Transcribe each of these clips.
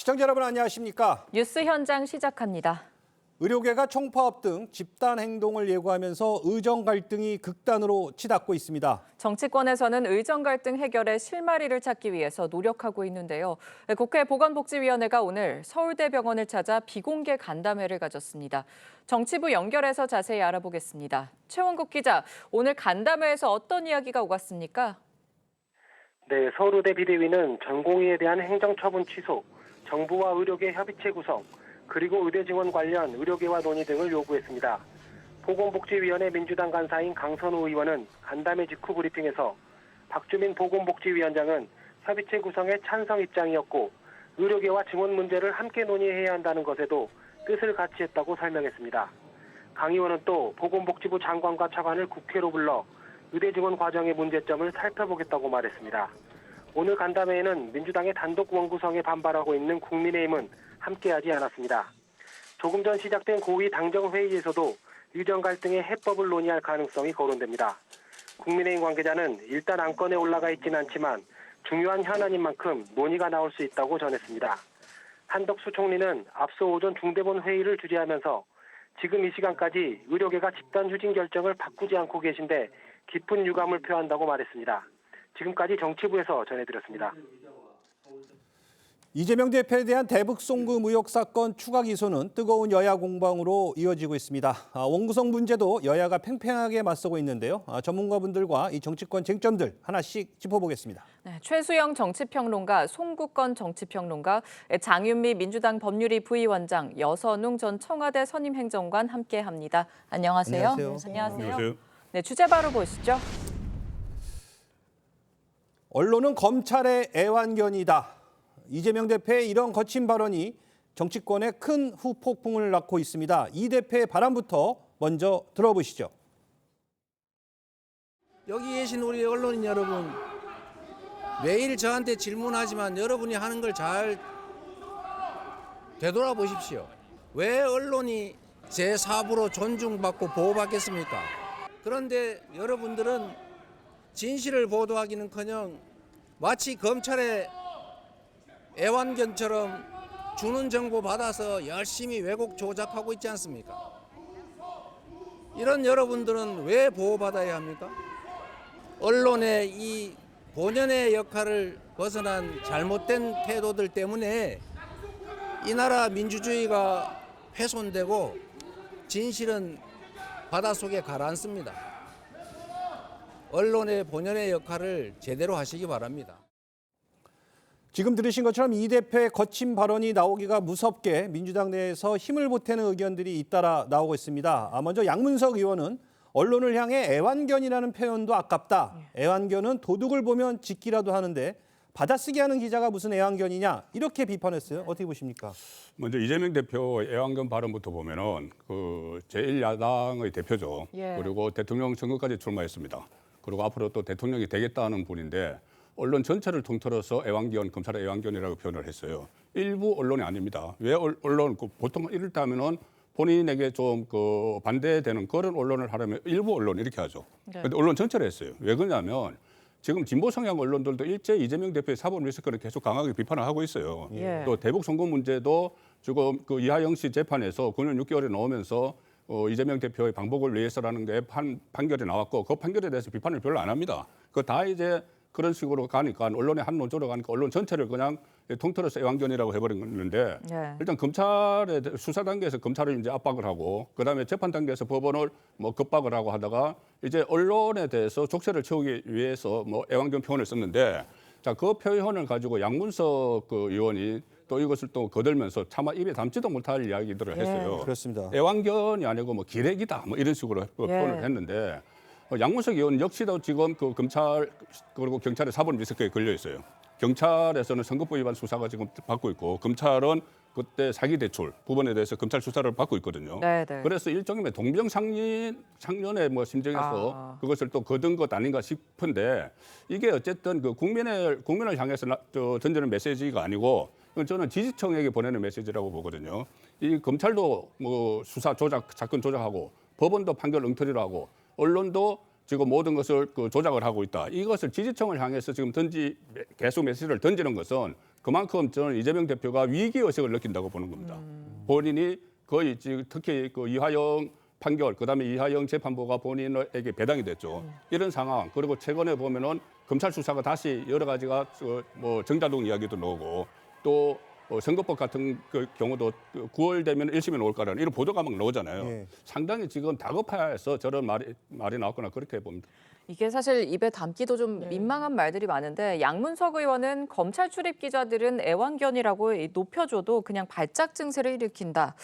시청자 여러분 안녕하십니까? 뉴스 현장 시작합니다. 의료계가 총파업 등 집단 행동을 예고하면서 의정 갈등이 극단으로 치닫고 있습니다. 정치권에서는 의정 갈등 해결의 실마리를 찾기 위해서 노력하고 있는데요. 국회 보건복지위원회가 오늘 서울대병원을 찾아 비공개 간담회를 가졌습니다. 정치부 연결해서 자세히 알아보겠습니다. 최원국 기자, 오늘 간담회에서 어떤 이야기가 오갔습니까? 네, 서울의대 비대위는 전공의에 대한 행정처분 취소, 정부와 의료계 협의체 구성, 그리고 의대 증원 관련 의료계와 논의 등을 요구했습니다. 보건복지위원회 민주당 간사인 강선우 의원은 간담회 직후 브리핑에서 박주민 보건복지위원장은 협의체 구성에 찬성 입장이었고 의료계와 증원 문제를 함께 논의해야 한다는 것에도 뜻을 같이 했다고 설명했습니다. 강 의원은 또 보건복지부 장관과 차관을 국회로 불러 의대 증원 과정의 문제점을 살펴보겠다고 말했습니다. 오늘 간담회에는 민주당의 단독 원구성에 반발하고 있는 국민의힘은 함께하지 않았습니다. 조금 전 시작된 고위 당정회의에서도 의정 갈등의 해법을 논의할 가능성이 거론됩니다. 국민의힘 관계자는 일단 안건에 올라가 있지는 않지만 중요한 현안인 만큼 논의가 나올 수 있다고 전했습니다. 한덕수 총리는 앞서 오전 중대본 회의를 주재하면서 지금 이 시간까지 의료계가 집단 휴진 결정을 바꾸지 않고 계신데 깊은 유감을 표한다고 말했습니다. 지금까지 정치부에서 전해드렸습니다. 이재명 대표에 대한 대북 송금 의혹 사건 추가 기소는 뜨거운 여야 공방으로 이어지고 있습니다. 원구성 문제도 여야가 팽팽하게 맞서고 있는데요. 전문가분들과 이 정치권 쟁점들 하나씩 짚어보겠습니다. 네, 최수영 정치평론가, 송국건 정치평론가, 장윤미 민주당 법률위 부위원장, 여선웅 전 청와대 선임행정관 함께합니다. 안녕하세요. 안녕하세요. 네, 주제 바로 보시죠. 언론은 검찰의 애완견이다. 이재명 대표의 이런 거친 발언이 정치권에 큰 후폭풍을 낳고 있습니다. 이 대표의 발언부터 먼저 들어보시죠. 여기 계신 우리 언론인 여러분, 매일 저한테 질문하지만 여러분이 하는 걸 잘 되돌아보십시오. 왜 언론이 제4부로 존중받고 보호받겠습니까? 그런데 여러분들은 진실을 보도하기는커녕 마치 검찰의 애완견처럼 주는 정보 받아서 열심히 왜곡 조작하고 있지 않습니까? 이런 여러분들은 왜 보호받아야 합니까? 언론의 이 본연의 역할을 벗어난 잘못된 태도들 때문에 이 나라 민주주의가 훼손되고 진실은 바닷속에 가라앉습니다. 언론의 본연의 역할을 제대로 하시기 바랍니다. 지금 들으신 것처럼 이 대표의 거친 발언이 나오기가 무섭게 민주당 내에서 힘을 보태는 의견들이 잇따라 나오고 있습니다. 먼저 양문석 의원은 언론을 향해 애완견이라는 표현도 아깝다. 애완견은 도둑을 보면 짖기라도 하는데 받아쓰기 하는 기자가 무슨 애완견이냐 이렇게 비판했어요. 어떻게 보십니까? 먼저 이재명 대표 애완견 발언부터 보면은 그 제1야당의 대표죠. 예. 그리고 대통령 선거까지 출마했습니다. 그리고 앞으로 또 대통령이 되겠다는 분인데 언론 전체를 통틀어서 애완견, 검찰의 애완견이라고 표현을 했어요. 일부 언론이 아닙니다. 왜 언론, 보통 이럴때하면은 본인에게 좀 그 반대되는 그런 언론을 하려면 일부 언론 이렇게 하죠. 그런데 언론 전체를 했어요. 왜 그러냐면 지금 진보 성향 언론들도 일제 이재명 대표의 사법 리스크를 계속 강하게 비판을 하고 있어요. 예. 또 대북 송금 문제도 지금 그 이하영 씨 재판에서 9년 6개월에 나오면서 이재명 대표의 방법을 위해서라는 게 판결이 나왔고 그 판결에 대해서 비판을 별로 안 합니다. 그거 다 이제 그런 식으로 가니까 언론의 한 논조로 가니까 언론 전체를 그냥 통틀어서 애완견이라고 해버리는데 일단 검찰의 수사 단계에서 검찰을 이제 압박을 하고 그다음에 재판 단계에서 법원을 뭐 급박을 하고 하다가 이제 언론에 대해서 족쇄를 채우기 위해서 뭐 애완견 표현을 썼는데 자, 그 표현을 가지고 양문석 그 의원이 또 이것을 또 거들면서 차마 입에 담지도 못할 이야기들을 했어요. 그렇습니다. 애완견이 아니고 뭐 기레기다 뭐 이런 식으로 표현을 했는데 양문석 의원 역시도 지금 그 검찰 그리고 경찰의 사법 리스크에 걸려 있어요. 경찰에서는 선거법 위반 수사가 지금 받고 있고 검찰은 그때 사기 대출 부분에 대해서 검찰 수사를 받고 있거든요. 네네. 그래서 일종의 동병상련의 뭐 심정에서 그것을 또 거둔 것 아닌가 싶은데 이게 어쨌든 그 국민을 향해서 던지는 메시지가 아니고 저는 지지층에게 보내는 메시지라고 보거든요. 이 검찰도 뭐 수사 조작, 사건 조작하고 법원도 판결 엉터리로 하고 언론도 지금 모든 것을 그 조작을 하고 있다. 이것을 지지층을 향해서 지금 계속 메시지를 던지는 것은 그만큼 저는 이재명 대표가 위기 의식을 느낀다고 보는 겁니다. 본인이 거의 지금 특히 그 이화영 판결, 그다음에 이화영 재판부가 본인에게 배당이 됐죠. 이런 상황. 그리고 최근에 보면은 검찰 수사가 다시 여러 가지가 뭐 정자동 이야기도 나오고 또 선거법 같은 그 경우도 9월 되면 1심이 나올 거라는 이런 보도가 막 나오잖아요. 예. 상당히 지금 다급해서 저런 말이 나왔거나 그렇게 봅니다. 이게 사실 입에 담기도 좀 민망한 말들이 많은데 양문석 의원은 검찰 출입 기자들은 애완견이라고 높여줘도 그냥 발작 증세를 일으킨다.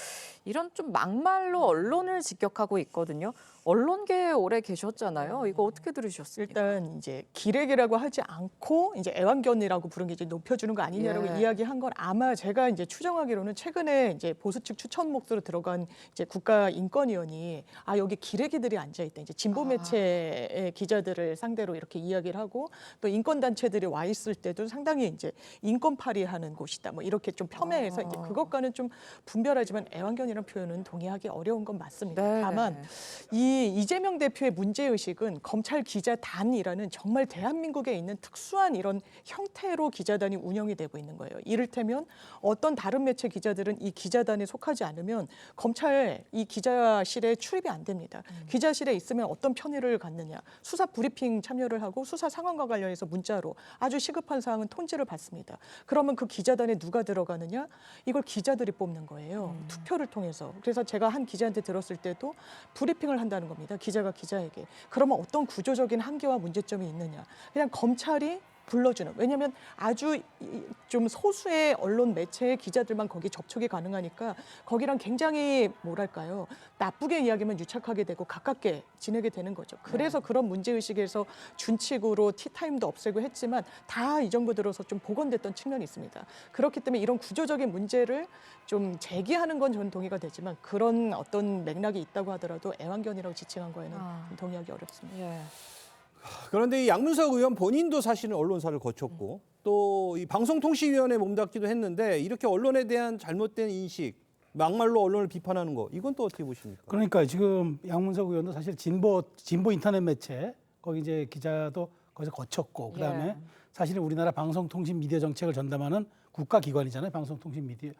이런 좀 막말로 언론을 직격하고 있거든요. 언론계에 오래 계셨잖아요. 이거 어떻게 들으셨습니까? 일단 이제 기레기라고 하지 않고 이제 애완견이라고 부른 게 이제 높여주는 거 아니냐라고 예. 이야기한 건 아마 제가 이제 추정하기로는 최근에 이제 보수 측 추천 몫으로 들어간 이제 국가인권위원이 여기 기레기들이 앉아 있다. 이제 진보 매체의 기자들을 상대로 이렇게 이야기를 하고 또 인권 단체들이 와 있을 때도 상당히 이제 인권 발휘하는 곳이다. 뭐 이렇게 좀 폄훼해서 이제 그것과는 좀 분별하지만 애완견이라는 표현은 동의하기 어려운 건 맞습니다. 네. 다만 이 이재명 대표의 문제의식은 검찰 기자단이라는 정말 대한민국에 있는 특수한 이런 형태로 기자단이 운영이 되고 있는 거예요. 이를테면 어떤 다른 매체 기자들은 이 기자단에 속하지 않으면 검찰 이 기자실에 출입이 안 됩니다. 기자실에 있으면 어떤 편의를 갖느냐. 수사 브리핑 참여를 하고 수사 상황과 관련해서 문자로 아주 시급한 사항은 통지를 받습니다. 그러면 그 기자단에 누가 들어가느냐? 이걸 기자들이 뽑는 거예요. 투표를 통해서. 그래서 제가 한 기자한테 들었을 때도 브리핑을 한다는 겁니다. 기자가 기자에게. 그러면 어떤 구조적인 한계와 문제점이 있느냐. 그냥 검찰이 불러주는. 왜냐하면 아주 좀 소수의 언론 매체의 기자들만 거기 접촉이 가능하니까 거기랑 굉장히 뭐랄까요. 나쁘게 이야기하면 유착하게 되고 가깝게 지내게 되는 거죠. 그래서 그런 문제의식에서 준칙으로 티타임도 없애고 했지만 다 이 정부 들어서 좀 복원됐던 측면이 있습니다. 그렇기 때문에 이런 구조적인 문제를 좀 제기하는 건 저는 동의가 되지만 그런 어떤 맥락이 있다고 하더라도 애완견이라고 지칭한 거에는 좀 동의하기 어렵습니다. 예. 그런데 이 양문석 의원 본인도 사실은 언론사를 거쳤고 또 이 방송통신위원회에 몸담기도 했는데 이렇게 언론에 대한 잘못된 인식, 막말로 언론을 비판하는 거 이건 또 어떻게 보십니까? 그러니까 지금 양문석 의원도 사실 진보 인터넷 매체 거기 이제 기자도 거기서 거쳤고 그다음에 예. 사실은 우리나라 방송통신 미디어 정책을 전담하는 국가기관이잖아요. 방송통신 미디어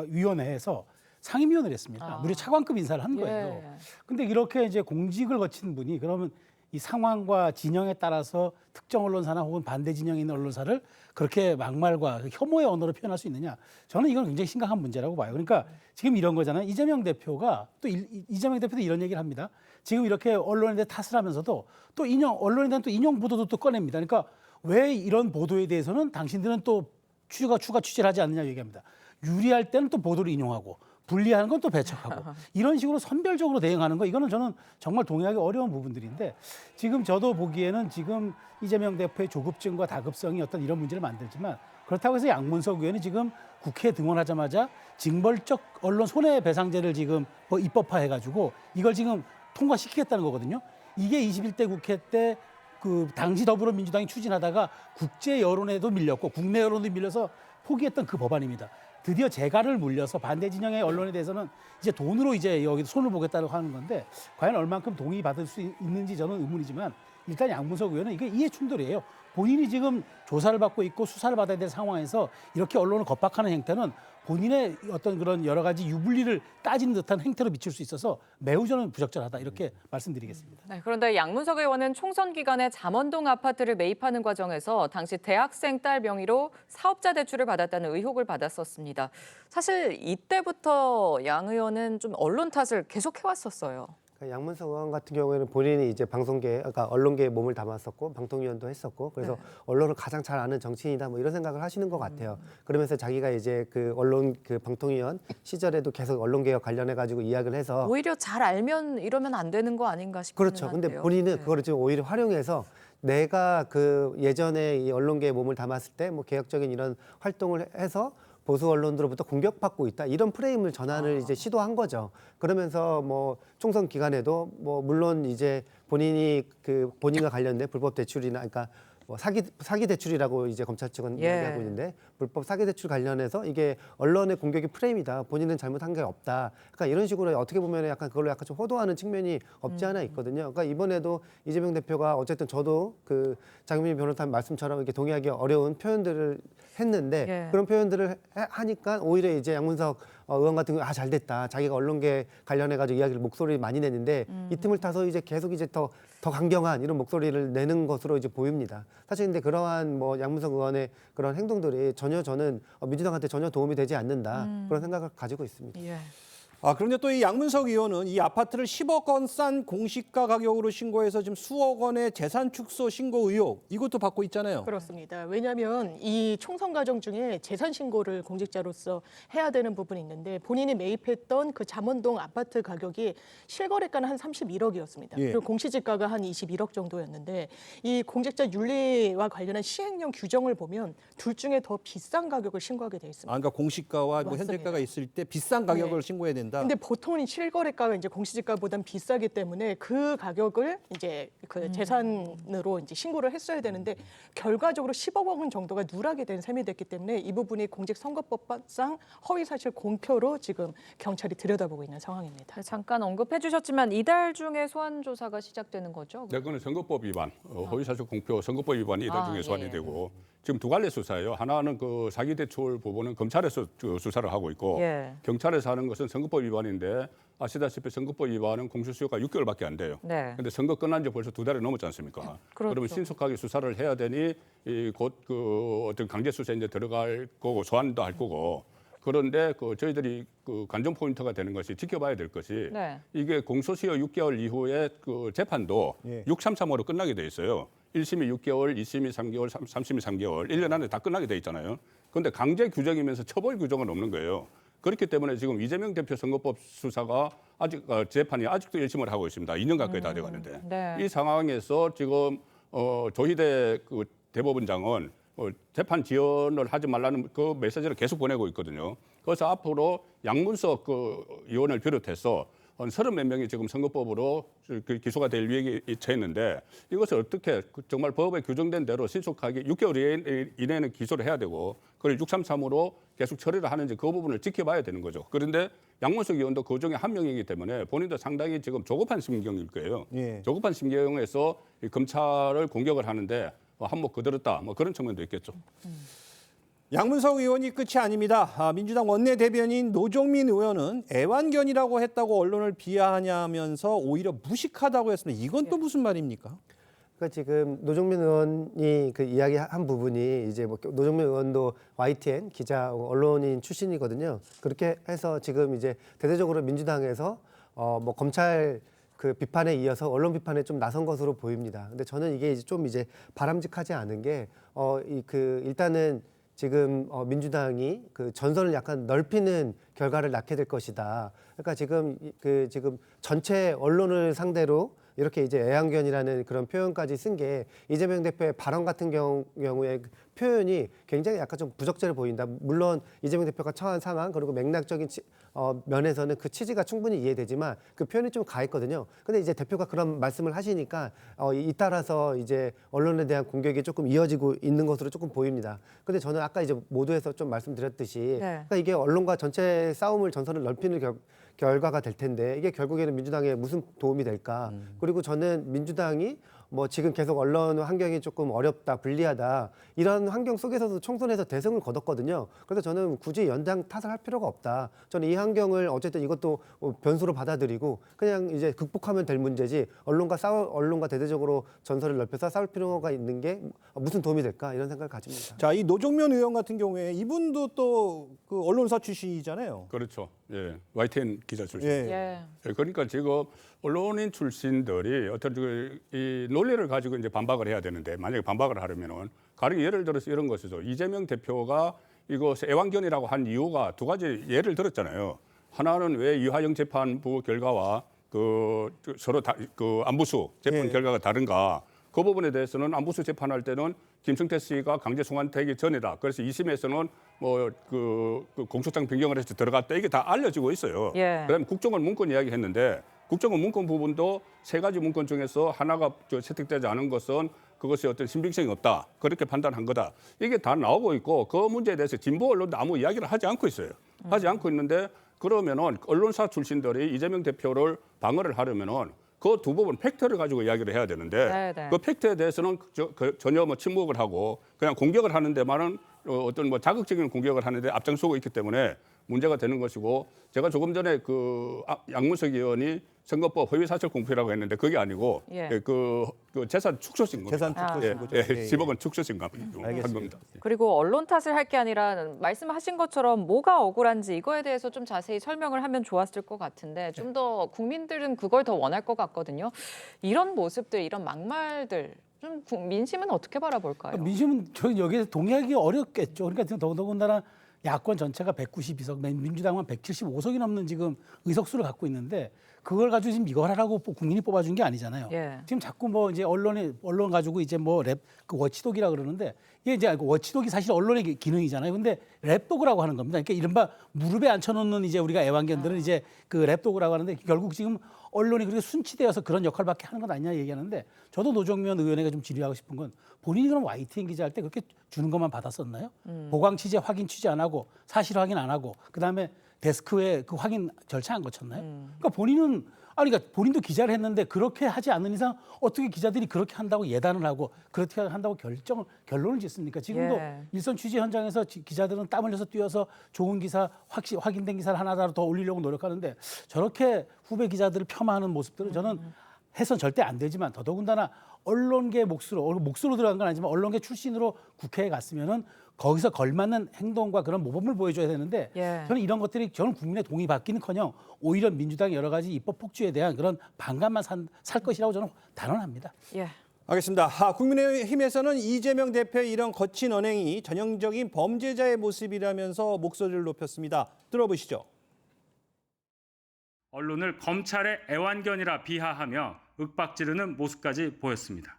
위원회에서 상임위원을 했습니다. 무려 차관급 인사를 한 거예요. 예. 근데 이렇게 이제 공직을 거친 분이 그러면 이 상황과 진영에 따라서 특정 언론사나 혹은 반대 진영에 있는 언론사를 그렇게 막말과 혐오의 언어로 표현할 수 있느냐? 저는 이건 굉장히 심각한 문제라고 봐요. 그러니까 지금 이런 거잖아요. 이재명 대표가 또 이재명 대표도 이런 얘기를 합니다. 지금 이렇게 언론에 대해 탓을 하면서도 또 언론에 대한 또 인용 보도도 또 꺼냅니다. 그러니까 왜 이런 보도에 대해서는 당신들은 또 추가 취재를 하지 않느냐 얘기합니다. 유리할 때는 또 보도를 인용하고 불리한 건 또 배척하고 이런 식으로 선별적으로 대응하는 거 이거는 저는 정말 동의하기 어려운 부분들인데 지금 저도 보기에는 지금 이재명 대표의 조급증과 다급성이 어떤 이런 문제를 만들지만 그렇다고 해서 양문석 의원이 지금 국회에 등원하자마자 징벌적 언론 손해배상제를 지금 입법화해가지고 이걸 지금 통과시키겠다는 거거든요. 이게 21대 국회 때 그 당시 더불어민주당이 추진하다가 국제 여론에도 밀렸고 국내 여론도 밀려서 포기했던 그 법안입니다. 드디어 재갈을 물려서 반대 진영의 언론에 대해서는 이제 돈으로 이제 여기 손을 보겠다고 하는 건데 과연 얼만큼 동의받을 수 있는지 저는 의문이지만 일단 양문석 의원은 이게 이해 충돌이에요. 본인이 지금 조사를 받고 있고 수사를 받아야 될 상황에서 이렇게 언론을 겁박하는 행태는 본인의 어떤 그런 여러 가지 유불리를 따지는 듯한 행태로 비칠 수 있어서 매우 저는 부적절하다 이렇게 말씀드리겠습니다. 네, 그런데 양문석 의원은 총선 기간에 잠원동 아파트를 매입하는 과정에서 당시 대학생 딸 명의로 사업자 대출을 받았다는 의혹을 받았었습니다. 사실 이때부터 양 의원은 좀 언론 탓을 계속 해왔었어요. 양문석 의원 같은 경우에는 본인이 이제 방송계, 그러니까 언론계에 몸을 담았었고 방통위원도 했었고 그래서 언론을 가장 잘 아는 정치인이다 뭐 이런 생각을 하시는 것 같아요. 그러면서 자기가 이제 그 언론 그 방통위원 시절에도 계속 언론개혁 관련해 가지고 이야기를 해서 오히려 잘 알면 이러면 안 되는 거 아닌가 싶기는 그렇죠. 한데요. 근데 본인은 그거를 지금 오히려 활용해서 내가 그 예전에 이 언론계에 몸을 담았을 때 뭐 개혁적인 이런 활동을 해서 보수 언론들로부터 공격받고 있다 이런 프레임을 전환을 이제 시도한 거죠. 그러면서 뭐 총선 기간에도 뭐 물론 이제 본인이 그 본인과 관련된 불법 대출이나 그러니까 뭐 사기 대출이라고 이제 검찰 측은 예. 이야기하고 있는데 불법 사기 대출 관련해서 이게 언론의 공격이 프레임이다. 본인은 잘못한 게 없다. 그러니까 이런 식으로 어떻게 보면 약간 그걸로 약간 좀 호도하는 측면이 없지 않아 있거든요. 그러니까 이번에도 이재명 대표가 어쨌든 저도 그 장민희 변호사 말씀처럼 이렇게 동의하기 어려운 표현들을 했는데 예. 그런 표현들을 하니까 오히려 이제 양문석 의원 같은 경우 잘 됐다. 자기가 언론계 관련해 가지고 이야기를 목소리를 많이 내는데 이 틈을 타서 이제 계속 이제 더 강경한 이런 목소리를 내는 것으로 이제 보입니다. 사실 근데 그러한 뭐 양문석 의원의 그런 행동들이 전혀 저는 민주당한테 전혀 도움이 되지 않는다. 그런 생각을 가지고 있습니다. 예. 그런데 또 이 양문석 의원은 이 아파트를 10억 원 싼 공시가 가격으로 신고해서 지금 수억 원의 재산 축소 신고 의혹 이것도 받고 있잖아요. 그렇습니다. 왜냐하면 이 총선 과정 중에 재산 신고를 공직자로서 해야 되는 부분이 있는데 본인이 매입했던 그 잠원동 아파트 가격이 실거래가는 한 31억이었습니다. 예. 그리고 공시지가가 한 21억 정도였는데 이 공직자 윤리와 관련한 시행령 규정을 보면 둘 중에 더 비싼 가격을 신고하게 돼 있습니다. 그러니까 공시가와 뭐 맞습니다. 현재가가 있을 때 비싼 가격을 네. 신고해야 된다. 근데 보통은 이 실거래가가 이제 공시지가보단 비싸기 때문에 그 가격을 이제 그 재산으로 이제 신고를 했어야 되는데 결과적으로 10억 원 정도가 누락이 된 셈이 됐기 때문에 이 부분이 공직선거법상 허위사실 공표로 지금 경찰이 들여다보고 있는 상황입니다. 잠깐 언급해 주셨지만 이달 중에 소환 조사가 시작되는 거죠? 네, 그건 선거법 위반, 허위사실 공표 선거법 위반이 이달 중에 소환이 예. 되고 지금 두 갈래 수사예요. 하나는 그 사기 대출 부분은 검찰에서 수사를 하고 있고 예. 경찰에서 하는 것은 선거법 위반인데 아시다시피 선거법 위반은 공소시효가 6개월밖에 안 돼요. 네. 근데 선거 끝난 지 벌써 2달이 넘었지 않습니까? 그렇죠. 그러면 신속하게 수사를 해야 되니 곧 그 어떤 강제 수사에 이제 들어갈 거고 소환도 할 거고 그런데 그 저희들이 그 관전 포인트가 되는 것이 지켜봐야 될 것이 네. 이게 공소시효 6개월 이후에 그 재판도 예. 633으로 끝나게 돼 있어요. 1심이 6개월, 2심이 3개월, 3심이 3개월, 1년 안에 다 끝나게 돼 있잖아요. 그런데 강제 규정이면서 처벌 규정은 없는 거예요. 그렇기 때문에 지금 이재명 대표 선거법 수사가 아직 재판이 아직도 1심을 하고 있습니다. 2년 가까이 다 돼가는데 네. 이 상황에서 지금 조희대 그 대법원장은 재판 지연을 하지 말라는 그 메시지를 계속 보내고 있거든요. 그래서 앞으로 양문석 그 의원을 비롯해서 한 30몇 명이 지금 선거법으로 기소가 될 위기에 처했는데 이것을 어떻게 정말 법에 규정된 대로 신속하게 6개월 이내에는 기소를 해야 되고 그걸 633으로 계속 처리를 하는지 그 부분을 지켜봐야 되는 거죠. 그런데 양문석 의원도 그 중에 한 명이기 때문에 본인도 상당히 지금 조급한 심경일 거예요. 예. 조급한 심경에서 이 검찰을 공격을 하는데 한몫 거들었다 뭐 그런 측면도 있겠죠. 양문석 의원이 끝이 아닙니다. 민주당 원내대변인 노종민 의원은 애완견이라고 했다고 언론을 비하하냐면서 오히려 무식하다고 했습니다. 이건 또 무슨 말입니까? 그러니까 지금 노종민 의원이 그 이야기한 부분이 이제 뭐 노종민 의원도 YTN 기자 언론인 출신이거든요. 그렇게 해서 지금 이제 대대적으로 민주당에서 뭐 검찰 그 비판에 이어서 언론 비판에 좀 나선 것으로 보입니다. 근데 저는 이게 이제 좀 이제 바람직하지 않은 게 일단은 지금 민주당이 그 전선을 약간 넓히는 결과를 낳게 될 것이다. 그러니까 지금 전체 언론을 상대로 이렇게 이제 애완견이라는 그런 표현까지 쓴 게 이재명 대표의 발언 같은 경우에 표현이 굉장히 약간 좀 부적절해 보인다. 물론 이재명 대표가 처한 상황 그리고 맥락적인 면에서는 그 취지가 충분히 이해되지만 그 표현이 좀 가했거든요. 근데 이제 대표가 그런 말씀을 하시니까 잇따라서 이제 언론에 대한 공격이 조금 이어지고 있는 것으로 조금 보입니다. 근데 저는 아까 이제 모두에서 좀 말씀드렸듯이 네. 그러니까 이게 언론과 전체 싸움을 전선을 넓히는 결과가 될 텐데 이게 결국에는 민주당에 무슨 도움이 될까? 그리고 저는 민주당이 뭐 지금 계속 언론 환경이 조금 어렵다, 불리하다 이런 환경 속에서도 총선에서 대승을 거뒀거든요. 그래서 저는 굳이 연장 탓을 할 필요가 없다. 저는 이 환경을 어쨌든 이것도 변수로 받아들이고 그냥 이제 극복하면 될 문제지 언론과 대대적으로 전선을 넓혀서 싸울 필요가 있는 게 무슨 도움이 될까 이런 생각을 가집니다. 자, 이 노종면 의원 같은 경우에 이분도 또 그 언론사 출신이잖아요. 그렇죠. 예, YTN 기자 출신. 예. 예. 그러니까 지금 언론인 출신들이 어떤 이 논리를 가지고 이제 반박을 해야 되는데 만약에 반박을 하려면은 가령 예를 들어서 이런 것이죠. 이재명 대표가 이것 애완견이라고 한 이유가 두 가지 예를 들었잖아요. 하나는 왜 이화영 재판부 결과와 그 서로 그 안부수 재판 예. 결과가 다른가? 그 부분에 대해서는 안부수 재판할 때는 김성태 씨가 강제 송환되기 전이다. 그래서 2심에서는 뭐 그 공소장 변경을 해서 들어갔다. 이게 다 알려지고 있어요. 예. 그다음에 국정원 문건 이야기했는데 국정원 문건 부분도 세 가지 문건 중에서 하나가 채택되지 않은 것은 그것이 어떤 신빙성이 없다. 그렇게 판단한 거다. 이게 다 나오고 있고 그 문제에 대해서 진보 언론도 아무 이야기를 하지 않고 있어요. 하지 않고 있는데 그러면은 언론사 출신들이 이재명 대표를 방어를 하려면은 그 두 부분 팩트를 가지고 이야기를 해야 되는데 네네. 그 팩트에 대해서는 전혀 뭐 침묵을 하고 그냥 공격을 하는 데만은 어떤 뭐 자극적인 공격을 하는데 앞장서고 있기 때문에 문제가 되는 것이고 제가 조금 전에 그 양문석 의원이 선거법 허위사실 공표라고 했는데 그게 아니고 예. 그 재산 축소신 겁니다. 재산 축소신 거죠. 예, 예, 예. 10억원 축소신 한 알겠습니다. 겁니다. 그리고 언론 탓을 할 게 아니라 말씀하신 것처럼 뭐가 억울한지 이거에 대해서 좀 자세히 설명을 하면 좋았을 것 같은데 좀 더 국민들은 그걸 더 원할 것 같거든요. 이런 모습들, 이런 막말들 좀 민심은 어떻게 바라볼까요? 민심은 저 여기에 동의하기 어렵겠죠. 그러니까 지금 더군다나 야권 전체가 192석, 민주당은 175석이 넘는 지금 의석수를 갖고 있는데 그걸 가지고 지금 이걸 하라고 국민이 뽑아준 게 아니잖아요. 예. 지금 자꾸 뭐 이제 언론 가지고 이제 뭐 그 워치독이라 그러는데 이게 이제 워치독이 사실 언론의 기능이잖아요. 근데 랩도그라고 하는 겁니다. 그러니까 이른바 무릎에 앉혀놓는 이제 우리가 애완견들은 이제 그 랩도그라고 하는데 결국 지금 언론이 그렇게 순치되어서 그런 역할밖에 하는 건 아니냐 얘기하는데 저도 노정면 의원에게 좀 질의하고 싶은 건 본인이 그럼 YTN 기자할 때 그렇게 주는 것만 받았었나요? 보강 취재, 확인 취재 안 하고 사실 확인 안 하고 그다음에 데스크에 그 확인 절차 안 거쳤나요? 그러니까 본인은 그러니까 본인도 기자를 했는데 그렇게 하지 않는 이상 어떻게 기자들이 그렇게 한다고 예단을 하고 그렇게 한다고 결론을 짓습니까? 지금도 예. 일선 취재 현장에서 기자들은 땀 흘려서 뛰어서 좋은 기사, 확인된 기사를 하나 더 올리려고 노력하는데 저렇게 후배 기자들을 폄하하는 모습들은 저는 해선 절대 안 되지만 더더군다나 언론계 몫으로 들어간 건 아니지만 언론계 출신으로 국회에 갔으면은 거기서 걸맞는 행동과 그런 모범을 보여줘야 되는데 예. 저는 이런 것들이 저는 국민의 동의 받기는커녕 오히려 민주당의 여러 가지 입법 폭주에 대한 그런 반감만 살 것이라고 저는 단언합니다. 예. 알겠습니다. 국민의힘에서는 이재명 대표의 이런 거친 언행이 전형적인 범죄자의 모습이라면서 목소리를 높였습니다. 들어보시죠. 언론을 검찰의 애완견이라 비하하며 윽박지르는 모습까지 보였습니다.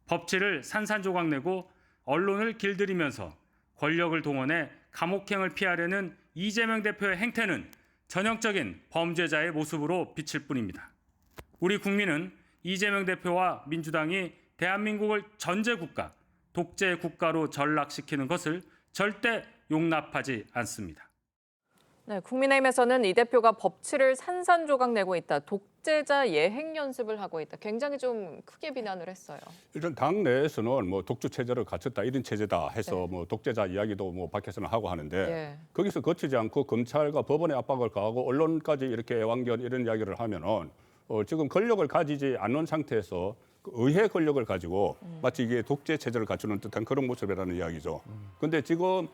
법치를 산산조각내고 언론을 길들이면서 권력을 동원해 감옥행을 피하려는 이재명 대표의 행태는 전형적인 범죄자의 모습으로 비칠 뿐입니다. 우리 국민은 이재명 대표와 민주당이 대한민국을 전제국가, 독재 국가로 전락시키는 것을 절대 용납하지 않습니다. 네, 국민의힘에서는 이 대표가 법치를 산산조각내고 있다, 독재자 예행 연습을 하고 있다. 굉장히 좀 크게 비난을 했어요. 일단 당 내에서는 뭐 독주 체제를 갖췄다 이런 체제다 해서 뭐 독재자 이야기도 뭐 밖에서는 하고 하는데 예. 거기서 거치지 않고 검찰과 법원의 압박을 가하고 언론까지 이렇게 애완견 이런 이야기를 하면은 지금 권력을 가지지 않는 상태에서 그 의회 권력을 가지고 마치 이게 독재 체제를 갖추는 듯한 그런 모습이라는 이야기죠. 근데 지금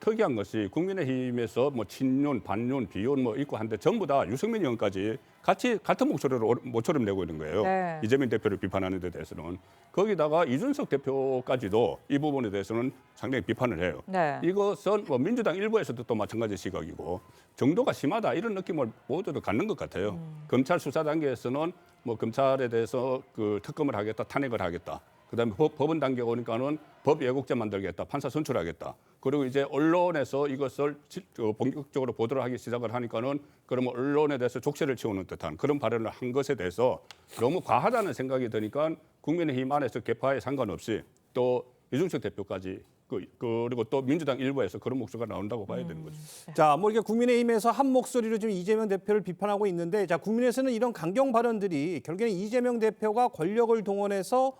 특이한 것이 국민의힘에서 뭐 친윤, 반윤, 비윤 뭐 있고 한데 전부 다 유승민 의원까지 같은 목소리로 모처럼 내고 있는 거예요. 네. 이재명 대표를 비판하는 데 대해서는. 거기다가 이준석 대표까지도 이 부분에 대해서는 상당히 비판을 해요. 네. 이것은 뭐 민주당 일부에서도 또 마찬가지 시각이고 정도가 심하다 이런 느낌을 모두도 갖는 것 같아요. 검찰 수사 단계에서는 뭐 검찰에 대해서 그 특검을 하겠다, 탄핵을 하겠다. 그다음에 법원 단계 오니까는 법 예국제 만들겠다, 판사 선출하겠다. 그리고 이제 언론에서 이것을 본격적으로 보도를 하기 시작을 하니까는 그러면 언론에 대해서 족쇄를 치우는 듯한 그런 발언을 한 것에 대해서 너무 과하다는 생각이 드니까 국민의힘 안에서 계파에 상관없이 또 이준석 대표까지 그리고 또 민주당 일부에서 그런 목소리가 나온다고 봐야 되는 거죠. 자, 뭐 이렇게 국민의힘에서 한 목소리로 좀 이재명 대표를 비판하고 있는데, 자, 국민에서는 이런 강경 발언들이 결국에는 이재명 대표가 권력을 동원해서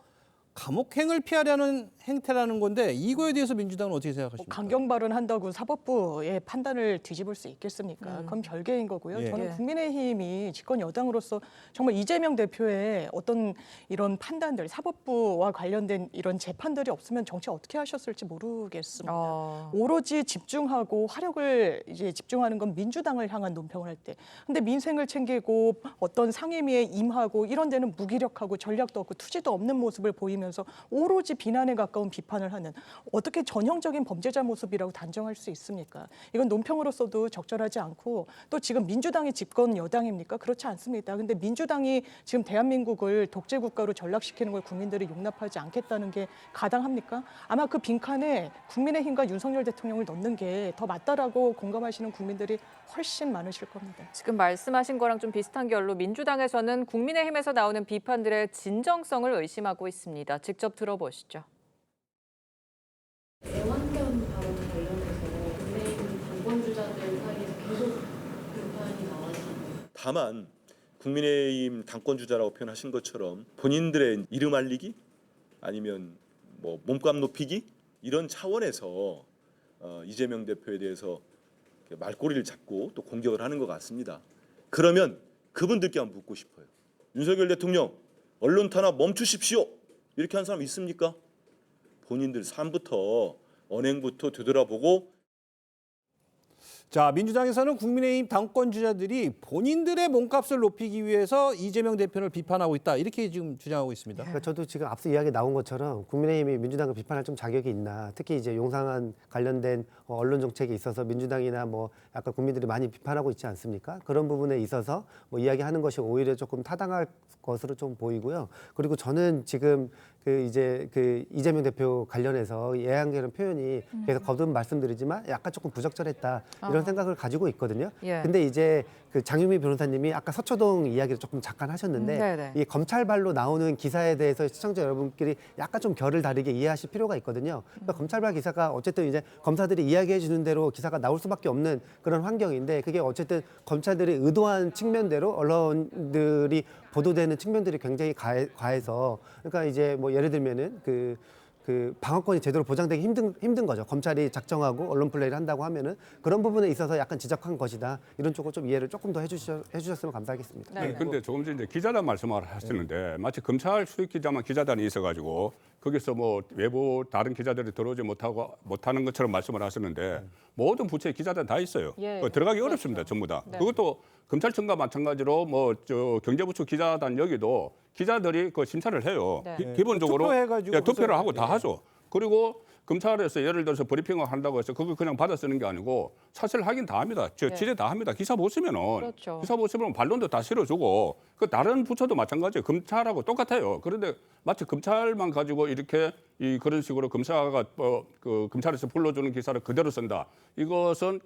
감옥행을 피하려는 행태라는 건데 이거에 대해서 민주당은 어떻게 생각하십니까? 강경 발언한다고 사법부의 판단을 뒤집을 수 있겠습니까? 그건 별개인 거고요. 예. 저는 예. 국민의힘이 집권 여당으로서 정말 이재명 대표의 어떤 이런 판단들, 사법부와 관련된 이런 재판들이 없으면 정치 어떻게 하셨을지 모르겠습니다. 오로지 집중하고 화력을 이제 집중하는 건 민주당을 향한 논평을 할 때. 근데 민생을 챙기고 어떤 상임위에 임하고 이런 데는 무기력하고 전략도 없고 투지도 없는 모습을 보이면서 오로지 비난에 가까운 비판을 하는 어떻게 전형적인 범죄자 모습이라고 단정할 수 있습니까? 이건 논평으로서도 적절하지 않고 또 지금 민주당이 집권 여당입니까? 그렇지 않습니다. 근데 민주당이 지금 대한민국을 독재 국가로 전락시키는 걸 국민들이 용납하지 않겠다는 게 가당합니까? 아마 그 빈칸에 국민의힘과 윤석열 대통령을 넣는 게 더 맞다라고 공감하시는 국민들이 훨씬 많으실 겁니다. 지금 말씀하신 거랑 좀 비슷한 결로 민주당에서는 국민의힘에서 나오는 비판들의 진정성을 의심하고 있습니다. 직접 들어보시죠. 애완견 발언 관련해서 국민의힘 당권 주자들 사이에서 계속 비판이 나왔습니다. 다만 국민의힘 당권 주자라고 표현하신 것처럼 본인들의 이름 알리기 아니면 뭐 몸값 높이기 이런 차원에서 이재명 대표에 대해서 말꼬리를 잡고 또 공격을 하는 것 같습니다. 그러면 그분들께 한번 묻고 싶어요. 윤석열 대통령 언론 탄압 멈추십시오. 이렇게 한 사람 있습니까? 본인들 삶부터 언행부터 되돌아보고. 자, 민주당에서는 국민의힘 당권 주자들이 본인들의 몸값을 높이기 위해서 이재명 대표를 비판하고 있다. 이렇게 지금 주장하고 있습니다. 그러니까 저도 지금 앞서 이야기 나온 것처럼 국민의힘이 민주당을 비판할 좀 자격이 있나. 특히 이제 용산안 관련된 언론 정책에 있어서 민주당이나 뭐 약간 국민들이 많이 비판하고 있지 않습니까? 그런 부분에 있어서 뭐 이야기하는 것이 오히려 조금 타당할 것으로 좀 보이고요. 그리고 저는 지금 이재명 대표 관련해서 애완견 표현이 계속 거듭 말씀드리지만 약간 조금 부적절했다 이런 생각을 가지고 있거든요. 예. 근데 이제 그 장유미 변호사님이 아까 서초동 이야기를 조금 잠깐 하셨는데 네네. 이 검찰발로 나오는 기사에 대해서 시청자 여러분끼리 약간 좀 결을 다르게 이해하실 필요가 있거든요. 그러니까 검찰발 기사가 어쨌든 이제 검사들이 이야기해 주는 대로 기사가 나올 수밖에 없는 그런 환경인데 그게 어쨌든 검찰들이 의도한 측면대로 언론들이 보도되는 측면들이 굉장히 과해서 그러니까 이제 뭐 예를 들면은 그 방어권이 제대로 보장되기 힘든 거죠. 검찰이 작정하고 언론 플레이를 한다고 하면은 그런 부분에 있어서 약간 지적한 것이다. 이런 쪽을 좀 이해를 조금 더 해주셨으면 감사하겠습니다. 네. 근데 조금 전에 이제 기자단 말씀을 하셨는데 마치 검찰 수익 기자만 기자단이 있어가지고 거기서 뭐 외부 다른 기자들이 들어오지 못하는 것처럼 말씀을 하셨는데 모든 부처에 기자단 다 있어요. 예. 들어가기 어렵습니다, 전부 다. 네. 그것도 검찰청과 마찬가지로 뭐 경제부처 기자단 여기도 기자들이 그 심사를 해요. 네. 기본적으로 투표해가지고 투표를 하고 다 예. 하죠. 그리고 검찰에서 예를 들어서 브리핑을 한다고 해서 그걸 그냥 받아 쓰는 게 아니고 사실 확인 다 합니다. 취재 다 합니다. 기사 보시면은 그렇죠. 기사 보시면 반론도 다 실어주고 그 다른 부처도 마찬가지예요. 검찰하고 똑같아요. 그런데 마치 검찰만 가지고 이렇게 그런 식으로 검사가 그 검찰에서 불러주는 기사를 그대로 쓴다. 이것은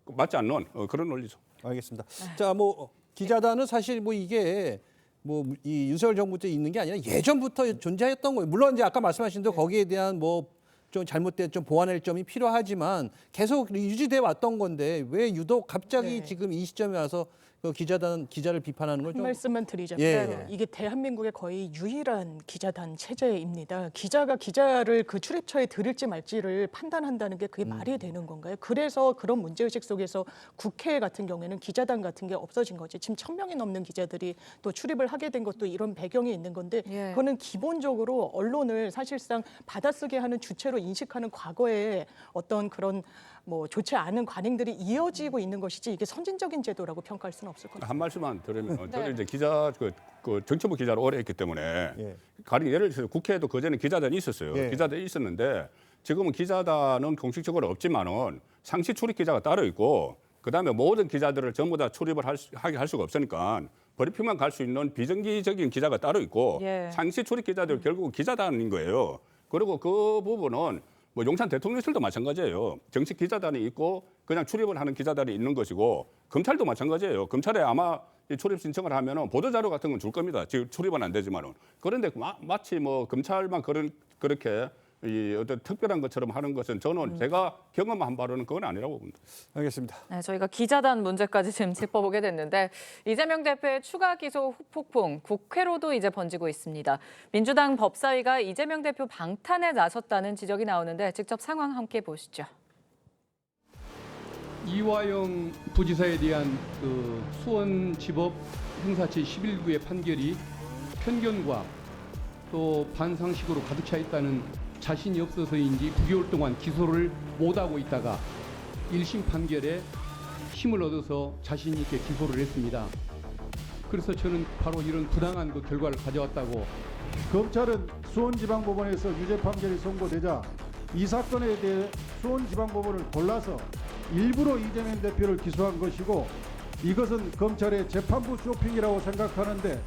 맞지 않는 그런 논리죠. 알겠습니다. 자, 뭐 기자단은 사실 뭐 이게 뭐 이 윤석열 정부 때 있는 게 아니라 예전부터 존재했던 거예요. 물론 이제 아까 말씀하신 대로 거기에 대한 뭐 좀 잘못된 좀 보완할 점이 필요하지만 계속 유지돼 왔던 건데 왜 유독 갑자기 네. 지금 이 시점에 와서 그 기자를 비판하는 걸 한 좀 말씀만 드리자면 예. 이게 대한민국의 거의 유일한 기자단 체제입니다. 기자가 기자를 그 출입처에 들일지 말지를 판단한다는 게 그게 말이 되는 건가요? 그래서 그런 문제의식 속에서 국회 같은 경우에는 기자단 같은 게 없어진 거지. 지금 1,000명이 넘는 기자들이 또 출입을 하게 된 것도 이런 배경이 있는 건데 예. 그거는 기본적으로 언론을 사실상 받아쓰게 하는 주체로 인식하는 과거의 어떤 그런 뭐 좋지 않은 관행들이 이어지고 있는 것이지 이게 선진적인 제도라고 평가할 수는 없을 것 같습니다. 한 말씀만 드리면 네. 저는 이제 기자 그 정치부 기자를 오래 했기 때문에 예. 가령 예를 들어서 국회에도 그전에 기자단이 있었어요. 예. 기자단이 있었는데 지금은 기자단은 공식적으로 없지만은 상시 출입 기자가 따로 있고 그다음에 모든 기자들을 전부 다 출입을 하게 할 수가 없으니까 브리핑만 갈 수 있는 비정기적인 기자가 따로 있고 예. 상시 출입 기자들 결국은 기자단인 거예요. 그리고 그 부분은 뭐 용산 대통령실도 마찬가지예요. 정식 기자단이 있고 그냥 출입을 하는 기자단이 있는 것이고 검찰도 마찬가지예요. 검찰에 아마 이 출입 신청을 하면은 보도 자료 같은 건 줄 겁니다. 지금 출입은 안 되지만은 그런데 마치 뭐 검찰만 그렇게 이 어떤 특별한 것처럼 하는 것은 저는 제가 경험한 바로는 그건 아니라고 봅니다. 알겠습니다. 네, 저희가 기자단 문제까지 지금 짚어보게 됐는데 이재명 대표의 추가 기소 폭풍 국회로도 이제 번지고 있습니다. 민주당 법사위가 이재명 대표 방탄에 나섰다는 지적이 나오는데 직접 상황 함께 보시죠. 이화영 부지사에 대한 그 수원지법 형사처 11구의 판결이 편견과 또 반상식으로 가득 차 있다는 자신이 없어서인지 9개월 동안 기소를 못하고 있다가 1심 판결에 힘을 얻어서 자신 있게 기소를 했습니다. 그래서 저는 바로 이런 부당한 그 결과를 가져왔다고. 검찰은 수원지방법원에서 유죄 판결이 선고되자 이 사건에 대해 수원지방법원을 골라서 일부러 이재명 대표를 기소한 것이고 이것은 검찰의 재판부 쇼핑이라고 생각하는데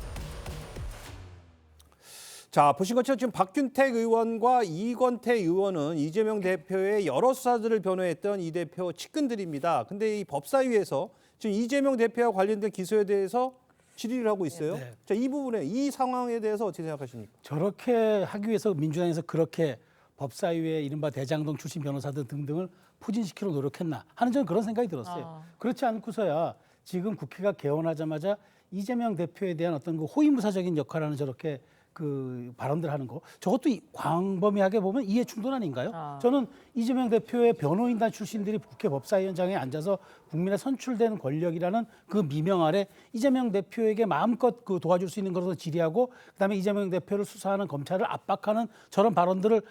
자, 보신 것처럼 지금 박균택 의원과 이건태 의원은 이재명 대표의 여러 수사들을 변호했던 이 대표 측근들입니다. 근데 이 법사위에서 지금 이재명 대표와 관련된 기소에 대해서 질의를 하고 있어요. 네. 자, 이 부분에 이 상황에 대해서 어떻게 생각하십니까? 저렇게 하기 위해서 민주당에서 그렇게 법사위의 이른바 대장동 출신 변호사들 등등을 포진시키려 노력했나 하는 저는 그런 생각이 들었어요. 그렇지 않고서야 지금 국회가 개원하자마자 이재명 대표에 대한 어떤 그 호위무사적인 역할을 하는 저렇게 그 발언들 하는 거 저것도 광범위하게 보면 이해 충돌 아닌가요? 저는 이재명 대표의 변호인단 출신들이 국회 법사위원장에 앉아서 국민의 선출된 권력이라는 그 미명 아래 이재명 대표에게 마음껏 그 도와줄 수 있는 것으로 질의하고 그다음에 이재명 대표를 수사하는 검찰을 압박하는 저런 발언들을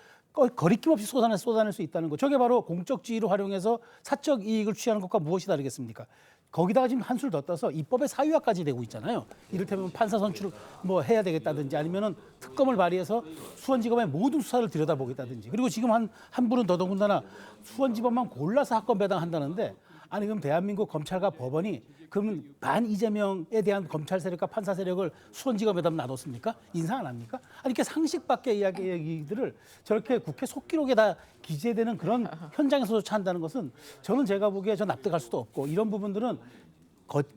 거리낌 없이 쏟아낼 수 있다는 거. 저게 바로 공적 지위를 활용해서 사적 이익을 취하는 것과 무엇이 다르겠습니까? 거기다가 지금 한술 더 떠서 입법의 사유화까지 되고 있잖아요. 이를테면 판사 선출을 뭐 해야 되겠다든지 아니면은 특검을 발의해서 수원지검의 모든 수사를 들여다보겠다든지 그리고 지금 한 분은 더더군다나 수원지검만 골라서 학권 배당한다는데 아니 그럼 대한민국 검찰과 법원이 그러면 반 이재명에 대한 검찰 세력과 판사 세력을 수원지검에다 놔뒀습니까? 인상 안 합니까? 아니 이렇게 상식 밖의 이야기들을 저렇게 국회 속기록에 다 기재되는 그런 현장에서조차 한다는 것은 저는 제가 보기에 저 납득할 수도 없고 이런 부분들은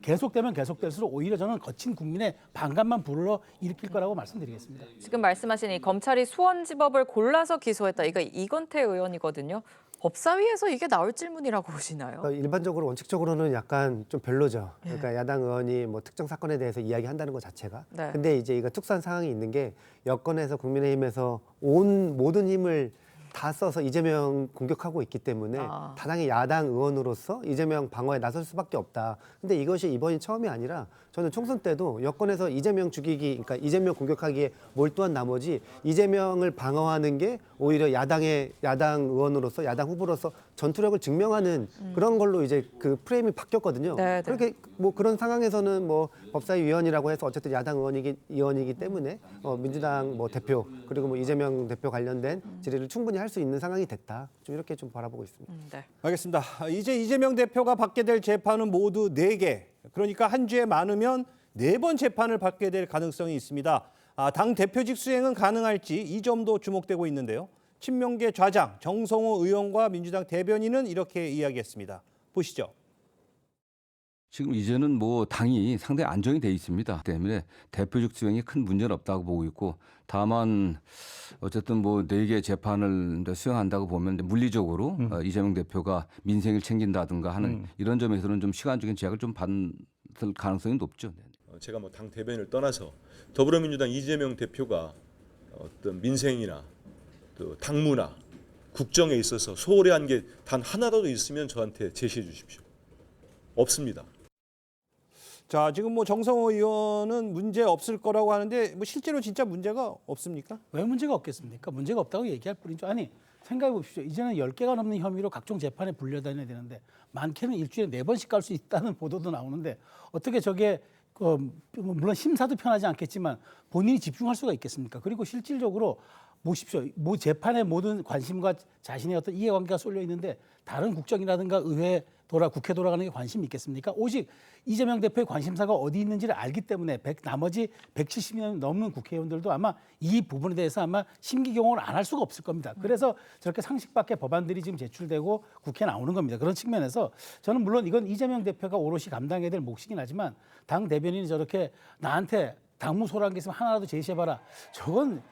계속되면 계속될수록 오히려 저는 거친 국민의 반감만 불러 일으킬 거라고 말씀드리겠습니다. 지금 말씀하신 이 검찰이 수원지법을 골라서 기소했다. 이거 이건태 의원이거든요. 법사위에서 이게 나올 질문이라고 보시나요? 일반적으로 원칙적으로는 약간 좀 별로죠. 그러니까 야당 의원이 뭐 특정 사건에 대해서 이야기한다는 것 자체가. 네. 근데 이제 이거 특수한 상황이 있는 게 여권에서 국민의힘에서 온 모든 힘을 다 써서 이재명 공격하고 있기 때문에 다당의 야당 의원으로서 이재명 방어에 나설 수밖에 없다. 근데 이것이 이번이 처음이 아니라 저는 총선 때도 여권에서 이재명 죽이기, 그러니까 이재명 공격하기에 몰두한 나머지 이재명을 방어하는 게 오히려 야당 의원으로서 야당 후보로서 전투력을 증명하는 그런 걸로 이제 그 프레임이 바뀌었거든요. 네, 네. 그렇게 뭐 그런 상황에서는 뭐 법사위 위원이라고 해서 어쨌든 야당 의원이기 때문에 민주당 뭐 대표 그리고 뭐 이재명 대표 관련된 질의를 충분히 할 수 있는 상황이 됐다. 좀 이렇게 좀 바라보고 있습니다. 네. 알겠습니다. 이제 이재명 대표가 받게 될 재판은 모두 4개. 그러니까 한 주에 많으면 4번 재판을 받게 될 가능성이 있습니다. 당 대표직 수행은 가능할지 이 점도 주목되고 있는데요. 친명계 좌장 정성호 의원과 민주당 대변인은 이렇게 이야기했습니다. 보시죠. 지금 이제는 뭐 당이 상당히 안정이 돼 있습니다. 때문에 대표직 수행에 큰 문제는 없다고 보고 있고 다만 어쨌든 뭐 4개 재판을 수행한다고 보면 물리적으로 이재명 대표가 민생을 챙긴다든가 하는 이런 점에서는 좀 시간적인 제약을 좀 받을 가능성이 높죠. 제가 뭐 당 대변인을 떠나서 더불어민주당 이재명 대표가 어떤 민생이나 또 당무나 국정에 있어서 소홀히 한 게 단 하나라도 있으면 저한테 제시해 주십시오. 없습니다. 자, 지금 뭐 정성호 의원은 문제 없을 거라고 하는데 뭐 실제로 진짜 문제가 없습니까? 왜 문제가 없겠습니까? 문제가 없다고 얘기할 뿐이죠. 아니 생각해 보십시오. 이제는 10개가 넘는 혐의로 각종 재판에 불려다녀야 되는데 많게는 일주일에 4번씩 갈 수 있다는 보도도 나오는데 어떻게 저게 물론 심사도 편하지 않겠지만 본인이 집중할 수가 있겠습니까? 그리고 실질적으로 보십시오. 뭐 재판의 모든 관심과 자신의 어떤 이해관계가 쏠려 있는데 다른 국정이라든가 의회 국회 돌아가는 게 관심이 있겠습니까? 오직 이재명 대표의 관심사가 어디 있는지를 알기 때문에 나머지 170명 넘는 국회의원들도 아마 이 부분에 대해서 아마 심기경을 안 할 수가 없을 겁니다. 그래서 저렇게 상식 밖의 법안들이 지금 제출되고 국회에 나오는 겁니다. 그런 측면에서 저는 물론 이건 이재명 대표가 오롯이 감당해야 될 몫이긴 하지만 당 대변인이 저렇게 나한테 당무 소홀한 게 있으면 하나라도 제시해봐라. 저건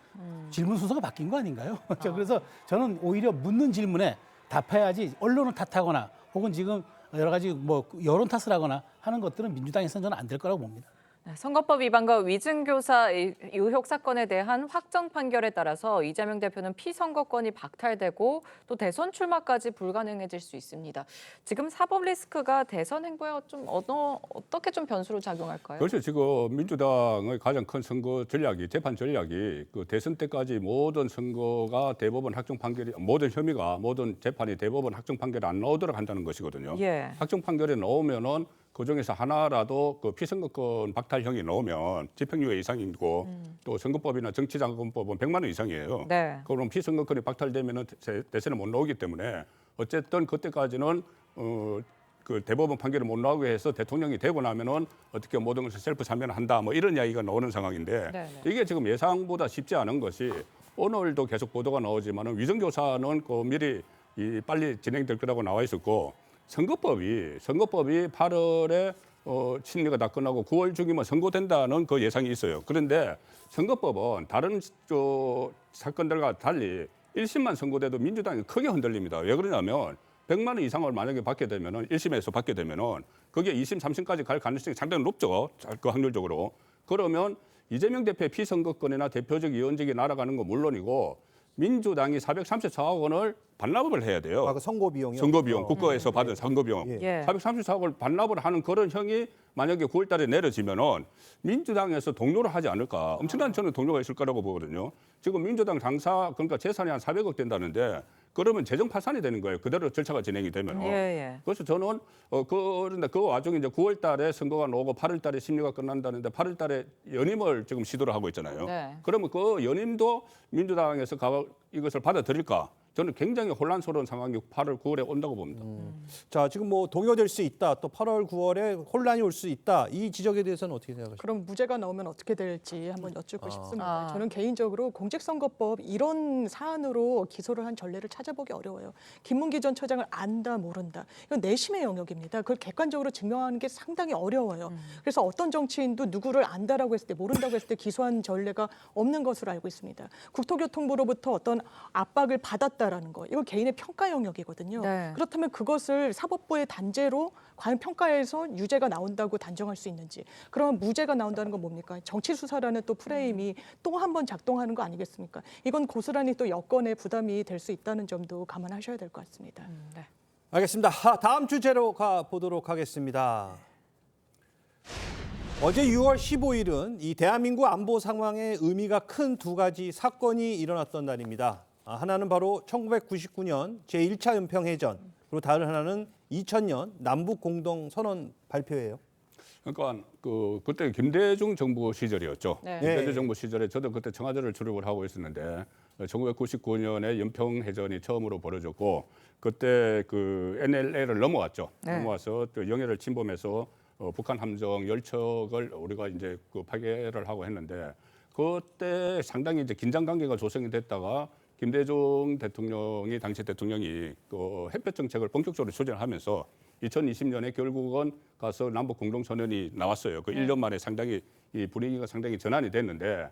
질문 순서가 바뀐 거 아닌가요? 그래서 저는 오히려 묻는 질문에 답해야지 언론을 탓하거나 혹은 지금 여러 가지 뭐 여론 탓을 하거나 하는 것들은 민주당에서는 저는 안 될 거라고 봅니다. 선거법 위반과 위증교사 의혹 사건에 대한 확정 판결에 따라서 이재명 대표는 피선거권이 박탈되고 또 대선 출마까지 불가능해질 수 있습니다. 지금 사법 리스크가 대선 행보에 좀 어떻게 좀 변수로 작용할까요? 그렇죠. 지금 민주당의 가장 큰 선거 전략이 재판 전략이 그 대선 때까지 모든 선거가 대법원 확정 판결이 모든 혐의가 모든 재판이 대법원 확정 판결이 안 나오도록 한다는 것이거든요. 예. 확정 판결이 나오면은 그중에서 하나라도 그 피선거권 박탈형이 나오면 집행유예 이상이고 또 선거법이나 정치자금법은 100만 원 이상이에요. 네. 그럼 피선거권이 박탈되면은 대선에 못 나오기 때문에 어쨌든 그때까지는 그 대법원 판결을 못 나오게 해서 대통령이 되고 나면은 어떻게 모든 것을 셀프 참여를 한다 뭐 이런 이야기가 나오는 상황인데 네네. 이게 지금 예상보다 쉽지 않은 것이 오늘도 계속 보도가 나오지만은 위정조사는 그 미리 빨리 진행될 거라고 나와 있었고 선거법이 8월에 심리가 다 끝나고 9월 중이면 선고된다는 그 예상이 있어요. 그런데 선거법은 다른 사건들과 달리 1심만 선고돼도 민주당이 크게 흔들립니다. 왜 그러냐면 100만 원 이상을 만약에 받게 되면은 1심에서 받게 되면은 그게 2심, 3심까지 갈 가능성이 상당히 높죠. 그 확률적으로. 그러면 이재명 대표의 피선거권이나 대표적 위원직이 날아가는 건 물론이고 민주당이 434억 원을 반납을 해야 돼요. 그 선거 비용이요? 선거 비용, 국가에서 받은 선거 비용. 예. 434억을 반납을 하는 그런 형이 만약에 9월 달에 내려지면은 민주당에서 동료를 하지 않을까. 엄청난 저는 동료가 있을 거라고 보거든요. 지금 민주당 당사 그러니까 재산이 한 400억 된다는데 그러면 재정 파산이 되는 거예요. 그대로 절차가 진행이 되면. 예. 그래서 저는 그런데 그 와중에 이제 9월 달에 선거가 나오고 8월 달에 심리가 끝난다는데 8월 달에 연임을 지금 시도를 하고 있잖아요. 네. 그러면 그 연임도 민주당에서 이것을 받아들일까? 저는 굉장히 혼란스러운 상황이 8월, 9월에 온다고 봅니다. 자, 지금 뭐 동요될 수 있다. 또 8월, 9월에 혼란이 올 수 있다. 이 지적에 대해서는 어떻게 생각하십니까? 그럼 무죄가 나오면 어떻게 될지 한번 여쭙고 싶습니다. 아. 저는 개인적으로 공직선거법 이런 사안으로 기소를 한 전례를 찾아보기 어려워요. 김문기 전 처장을 안다 모른다. 이건 내심의 영역입니다. 그걸 객관적으로 증명하는 게 상당히 어려워요. 그래서 어떤 정치인도 누구를 안다라고 했을 때 모른다고 했을 때 기소한 전례가 없는 것으로 알고 있습니다. 국토교통부로부터 어떤 압박을 받았다라는 거. 이거 개인의 평가 영역이거든요. 네. 그렇다면 그것을 사법부의 단죄로 과연 평가에서 유죄가 나온다고 단정할 수 있는지. 그럼 무죄가 나온다는 건 뭡니까? 정치 수사라는 또 프레임이 또 한 번 작동하는 거 아니겠습니까? 이건 고스란히 또 여건의 부담이 될 수 있다는 점도 감안하셔야 될 것 같습니다. 네. 알겠습니다. 다음 주제로 가보도록 하겠습니다. 어제 6월 15일은 이 대한민국 안보 상황에 의미가 큰 두 가지 사건이 일어났던 날입니다. 하나는 바로 1999년 제1차 연평해전, 그리고 다른 하나는 2000년 남북 공동 선언 발표예요. 그러니까 그때 김대중 정부 시절이었죠. 네. 김대중 정부 시절에 저도 그때 청와대를 출입을 하고 있었는데 1999년에 연평해전이 처음으로 벌어졌고 그때 그 NLL을 넘어왔죠. 네. 넘어와서 또 영해를 침범해서 북한 함정 10척을 우리가 이제 그 파괴를 하고 했는데 그때 상당히 이제 긴장 관계가 조성이 됐다가 김대중 대통령이 당시 대통령이 그 햇볕 정책을 본격적으로 추진하면서 2020년에 결국은 가서 남북 공동선언이 나왔어요. 그 1년 만에 상당히 이 분위기가 상당히 전환이 됐는데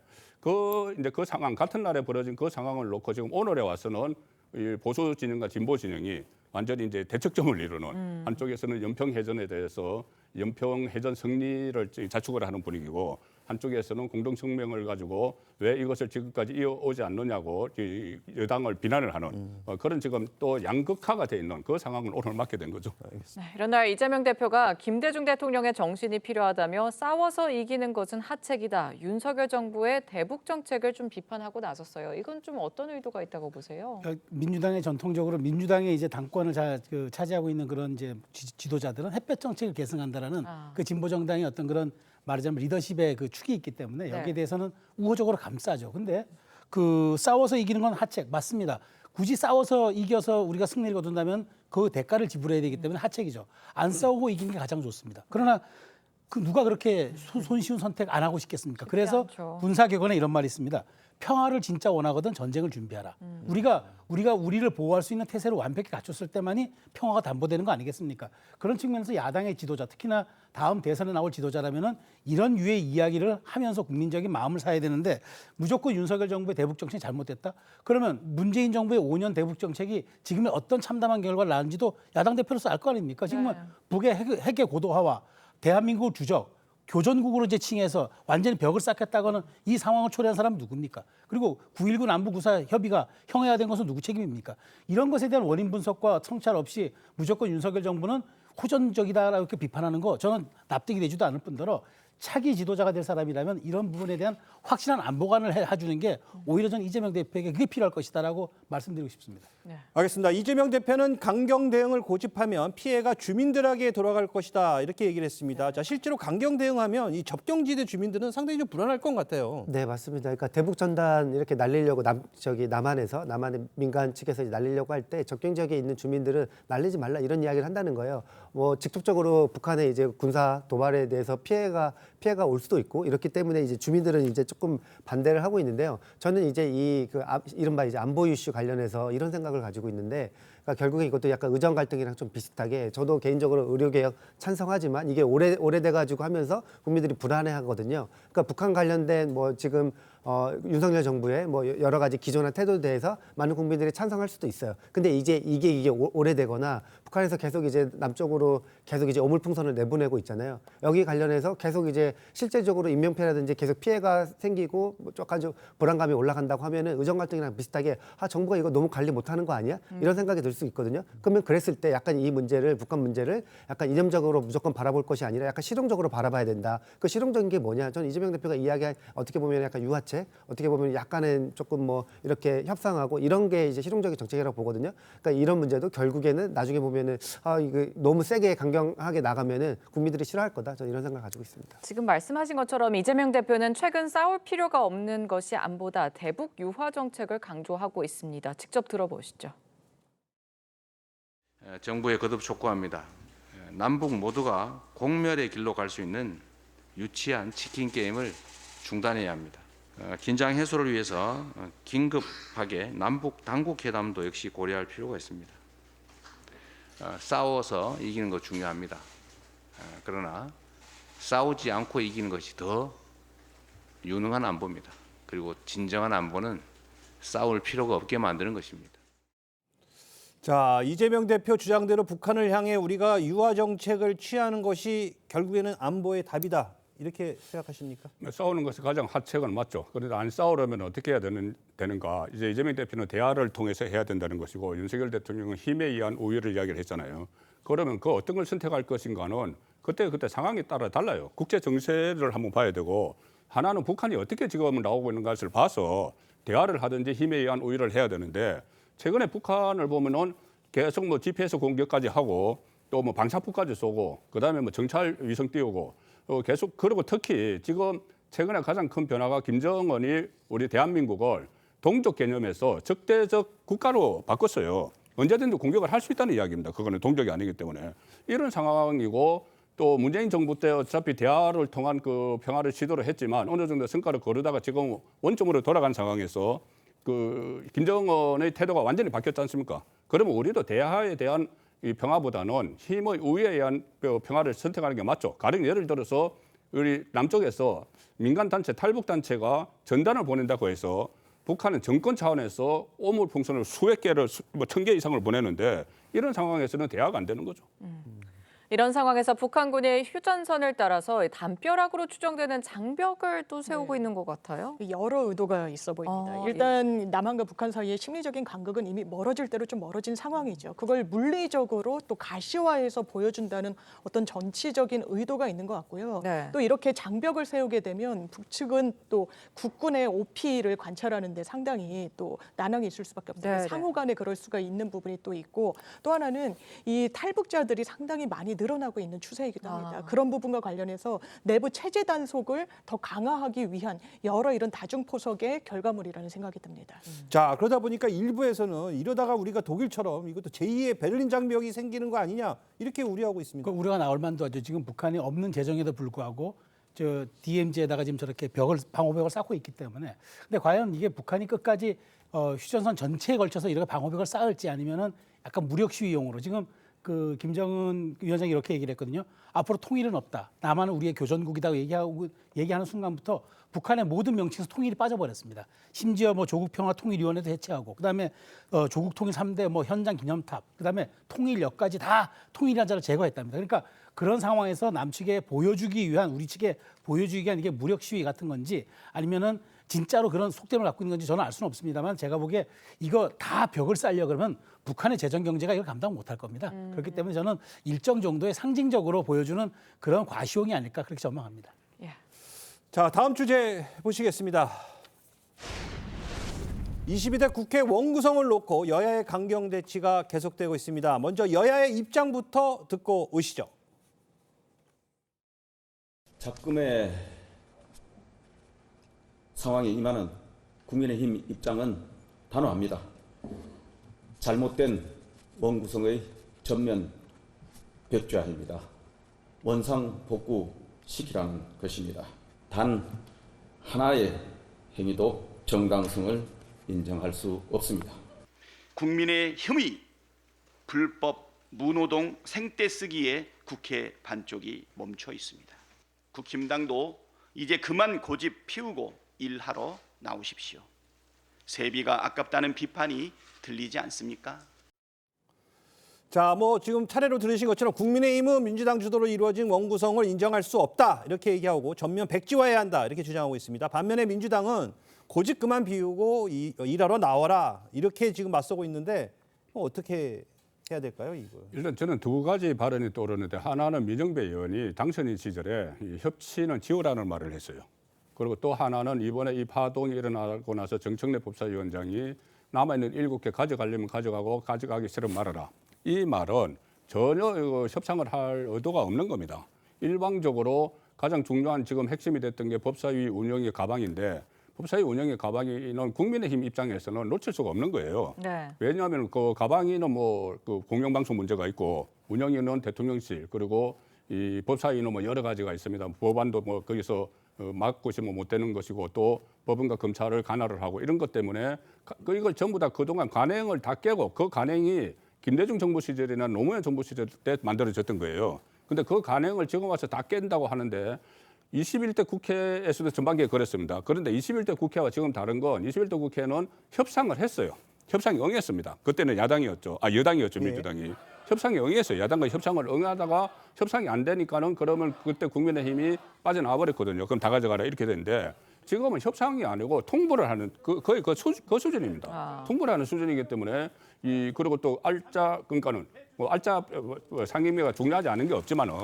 이제 그 상황 같은 날에 벌어진 그 상황을 놓고 지금 오늘에 와서는 이 보수 진영과 진보 진영이 완전히 이제 대척점을 이루는 한쪽에서는 연평해전에 대해서 연평해전 승리를 자축을 하는 분위기고 한쪽에서는 공동성명을 가지고 왜 이것을 지금까지 이어오지 않느냐고 여당을 비난을 하는 그런 지금 또 양극화가 돼 있는 그 상황을 오늘 맞게 된 거죠. 네, 이런 날 이재명 대표가 김대중 대통령의 정신이 필요하다며 싸워서 이기는 것은 하책이다. 윤석열 정부의 대북 정책을 좀 비판하고 나섰어요. 이건 좀 어떤 의도가 있다고 보세요? 그러니까 민주당의 전통적으로 민주당의 이제 당권을 차지하고 있는 그런 이제 지도자들은 햇볕 정책을 계승한다라는 그 진보 정당의 어떤 그런 말하자면 리더십의 그 축이 있기 때문에 여기에 네. 대해서는 우호적으로 감싸죠. 근데 그 싸워서 이기는 건 하책 맞습니다. 굳이 싸워서 이겨서 우리가 승리를 거둔다면 그 대가를 지불해야 되기 때문에 하책이죠. 안 싸우고 이기는 게 가장 좋습니다. 그러나 그 누가 그렇게 손쉬운 선택 안 하고 싶겠습니까? 그래서 않죠. 군사격언에 이런 말이 있습니다. 평화를 진짜 원하거든 전쟁을 준비하라. 우리가 우리를 보호할 수 있는 태세를 완벽히 갖췄을 때만이 평화가 담보되는 거 아니겠습니까? 그런 측면에서 야당의 지도자, 특히나 다음 대선에 나올 지도자라면은 이런 유의 이야기를 하면서 국민적인 마음을 사야 되는데 무조건 윤석열 정부의 대북 정책이 잘못됐다? 그러면 문재인 정부의 5년 대북 정책이 지금의 어떤 참담한 결과를 낳은지도 야당 대표로서 알 거 아닙니까? 지금은 북의 핵의 고도화와 대한민국을 주적, 교전국으로 칭해서 완전히 벽을 쌓겠다고는 이 상황을 초래한 사람은 누굽니까? 그리고 9.19 남북구사 협의가 형해화된 것은 누구 책임입니까? 이런 것에 대한 원인 분석과 성찰 없이 무조건 윤석열 정부는 호전적이다라고 이렇게 비판하는 거 저는 납득이 되지도 않을 뿐더러 차기 지도자가 될 사람이라면 이런 부분에 대한 확실한 안보관을 해주는 게 오히려 전 이재명 대표에게 그게 필요할 것이다라고 말씀드리고 싶습니다. 알겠습니다. 이재명 대표는 강경 대응을 고집하면 피해가 주민들에게 돌아갈 것이다 이렇게 얘기를 했습니다. 자, 실제로 강경 대응하면 이 접경지대 주민들은 상당히 좀 불안할 것 같아요. 네, 맞습니다. 그러니까 대북 전단 이렇게 날리려고 남한의 민간 측에서 날리려고 할 때 접경 지역에 있는 주민들은 날리지 말라 이런 이야기를 한다는 거예요. 뭐 직접적으로 북한의 이제 군사 도발에 대해서 피해가 올 수도 있고 이렇기 때문에 이제 주민들은 이제 조금 반대를 하고 있는데요. 저는 이제 이른바 이제 안보 이슈 관련해서 이런 생각을 가지고 있는데, 그러니까 결국에 이것도 약간 의정 갈등이랑 좀 비슷하게 저도 개인적으로 의료개혁 찬성하지만 이게 오래돼 가지고 하면서 국민들이 불안해하거든요. 그러니까 북한 관련된 뭐 지금 윤석열 정부의 뭐 여러 가지 기존한 태도에 대해서 많은 국민들이 찬성할 수도 있어요. 근데 이게 오래되거나 북한에서 계속 이제 남쪽으로 계속 이제 오물풍선을 내보내고 있잖아요. 여기 관련해서 계속 이제 실제적으로 인명피해라든지 계속 피해가 생기고 뭐 약간 좀 불안감이 올라간다고 하면은 의정 갈등이랑 비슷하게 정부가 이거 너무 관리 못하는 거 아니야? 이런 생각이 들 수 있거든요. 그러면 그랬을 때 약간 이 문제를 북한 문제를 약간 이념적으로 무조건 바라볼 것이 아니라 약간 실용적으로 바라봐야 된다. 그 실용적인 게 뭐냐? 저는 이재명 대표가 이야기한 어떻게 보면 약간 유화책, 어떻게 보면 약간은 조금 뭐 이렇게 협상하고 이런 게 이제 실용적인 정책이라고 보거든요. 그러니까 이런 문제도 결국에는 나중에 보면은 이거 너무 세게 강경하게 나가면은 국민들이 싫어할 거다. 저는 이런 생각을 가지고 있습니다. 지금 말씀하신 것처럼 이재명 대표는 최근 싸울 필요가 없는 것이 안보다 대북 유화 정책을 강조하고 있습니다. 직접 들어보시죠. 정부에 거듭 촉구합니다. 남북 모두가 공멸의 길로 갈 수 있는 유치한 치킨 게임을 중단해야 합니다. 긴장 해소를 위해서 긴급하게 남북 당국 회담도 역시 고려할 필요가 있습니다. 싸워서 이기는 거 중요합니다. 그러나 싸우지 않고 이기는 것이 더 유능한 안보입니다. 그리고 진정한 안보는 싸울 필요가 없게 만드는 것입니다. 자, 이재명 대표 주장대로 북한을 향해 우리가 유화 정책을 취하는 것이 결국에는 안보의 답이다. 이렇게 생각하십니까? 싸우는 것이 가장 하책은 맞죠. 그런데 안 싸우려면 어떻게 해야 되는가? 이제 이재명 대표는 대화를 통해서 해야 된다는 것이고 윤석열 대통령은 힘에 의한 우위를 이야기를 했잖아요. 그러면 그 어떤 걸 선택할 것인가는 그때 상황에 따라 달라요. 국제 정세를 한번 봐야 되고 하나는 북한이 어떻게 지금 나오고 있는 것을 봐서 대화를 하든지 힘에 의한 우위를 해야 되는데 최근에 북한을 보면은 계속 뭐 GPS 공격까지 하고 또 뭐 방사포까지 쏘고 그다음에 뭐 정찰 위성 띄우고 계속 그리고 특히 지금 최근에 가장 큰 변화가 김정은이 우리 대한민국을 동족 개념에서 적대적 국가로 바꿨어요. 언제든지 공격을 할 수 있다는 이야기입니다. 그거는 동족이 아니기 때문에 이런 상황이고 또 문재인 정부 때 어차피 대화를 통한 그 평화를 시도를 했지만 어느 정도 성과를 거르다가 지금 원점으로 돌아간 상황에서 그 김정은의 태도가 완전히 바뀌었지 않습니까? 그러면 우리도 대화에 대한 이 평화보다는 힘의 우위에 의한 평화를 선택하는 게 맞죠. 가령 예를 들어서 우리 남쪽에서 민간단체, 탈북단체가 전단을 보낸다고 해서 북한은 정권 차원에서 오물풍선을 수백 개를, 뭐 1,000개 이상을 보내는데 이런 상황에서는 대화가 안 되는 거죠. 이런 상황에서 북한군이 휴전선을 따라서 담벼락으로 추정되는 장벽을 또 세우고 있는 것 같아요. 여러 의도가 있어 보입니다. 일단 남한과 북한 사이의 심리적인 간극은 이미 멀어질 대로 좀 멀어진 상황이죠. 그걸 물리적으로 또 가시화해서 보여준다는 어떤 정치적인 의도가 있는 것 같고요. 또 이렇게 장벽을 세우게 되면 북측은 또 국군의 OP를 관찰하는 데 상당히 또 난항이 있을 수밖에 없어요. 상호 간에 그럴 수가 있는 부분이 또 있고 또 하나는 이 탈북자들이 상당히 많이 늘어나고 있는 추세이기도 합니다. 그런 부분과 관련해서 내부 체제 단속을 더 강화하기 위한 여러 이런 다중포석의 결과물이라는 생각이 듭니다. 자, 그러다 보니까 일부에서는 이러다가 우리가 독일처럼 이것도 제2의 베를린 장벽이 생기는 거 아니냐 이렇게 우려하고 있습니다. 그 우려가 나올 만도 하죠. 지금 북한이 없는 재정에도 불구하고 저 DMZ에다가 지금 저렇게 방호벽을 쌓고 있기 때문에 근데 과연 이게 북한이 끝까지 휴전선 전체에 걸쳐서 이렇게 방호벽을 쌓을지 아니면은 약간 무력 시위용으로 지금 그 김정은 위원장이 이렇게 얘기를 했거든요. 앞으로 통일은 없다. 남한은 우리의 교전국이라고 얘기하는 순간부터 북한의 모든 명칭에서 통일이 빠져버렸습니다. 심지어 뭐 조국평화통일위원회도 해체하고 그다음에 조국 통일 3대 뭐 현장 기념탑 그다음에 통일역까지 다 통일이라는 자를 제거했답니다. 그러니까 그런 상황에서 남측에 보여주기 위한 우리 측에 보여주기 위한 이게 무력 시위 같은 건지 아니면은 진짜로 그런 속셈을 갖고 있는 건지 저는 알 수는 없습니다만 제가 보기에 이거 다 벽을 쌓으려 그러면 북한의 재정 경제가 이걸 감당 못할 겁니다. 그렇기 때문에 저는 일정 정도의 상징적으로 보여주는 그런 과시용이 아닐까 그렇게 전망합니다. 예. 자, 다음 주제 보시겠습니다. 22대 국회 원구성을 놓고 여야의 강경 대치가 계속되고 있습니다. 먼저 여야의 입장부터 듣고 오시죠. 작금의 상황에 임하는 국민의힘 입장은 단호합니다. 잘못된 원구성의 전면 백지화입니다. 원상복구시키라는 것입니다. 단 하나의 행위도 정당성을 인정할 수 없습니다. 국민의힘의 불법 무노동 생떼 쓰기에 국회 반쪽이 멈춰 있습니다. 국힘당도 이제 그만 고집 피우고 일하러 나오십시오. 세비가 아깝다는 비판이 들리지 않습니까? 자, 지금 차례로 들으신 것처럼 국민의힘은 민주당 주도로 이루어진 원구성을 인정할 수 없다 이렇게 얘기하고 전면 백지화해야 한다 이렇게 주장하고 있습니다. 반면에 민주당은 고집 그만 비우고 일하러 나와라 이렇게 지금 맞서고 있는데 어떻게 해야 될까요, 이거? 일단 저는 두 가지 발언이 떠오르는데 하나는 민정배 의원이 당선인 시절에 이 협치는 지우라는 말을 했어요. 그리고 또 하나는 이번에 이 파동이 일어나고 나서 정청래 법사위원장이 남아있는 7개 가져가려면 가져가고 가져가기 싫으면 말아라. 이 말은 전혀 협상을 할 의도가 없는 겁니다. 일방적으로 가장 중요한 지금 핵심이 됐던 게 법사위 운영의 가방인데 법사위 운영의 가방위는 국민의힘 입장에서는 놓칠 수가 없는 거예요. 네. 왜냐하면 그 가방위는 그 공영방송 문제가 있고 운영위는 대통령실 그리고 이 법사위는 여러 가지가 있습니다. 법안도 거기서 막고 싶으면 못 되는 것이고 또 법원과 검찰을 관할을 하고 이런 것 때문에 이걸 전부 다 그동안 관행을 다 깨고 그 관행이 김대중 정부 시절이나 노무현 정부 시절 때 만들어졌던 거예요. 근데 그 관행을 지금 와서 다 깬다고 하는데 21대 국회에서도 전반기에 그랬습니다. 그런데 21대 국회와 지금 다른 건 21대 국회는 협상을 했어요. 협상에 응했습니다. 그때는 여당이었죠, 민주당이. 협상에 응했어요. 야당과 협상을 응하다가 협상이 안 되니까는 그러면 그때 국민의힘이 빠져나와 버렸거든요. 그럼 다 가져가라 이렇게 되는데 지금은 협상이 아니고 통보를 하는 거의 그 수준입니다. 통보를 하는 수준이기 때문에 그리고 또 그러니까는 알짜 상임위가 중요하지 않은 게 없지만은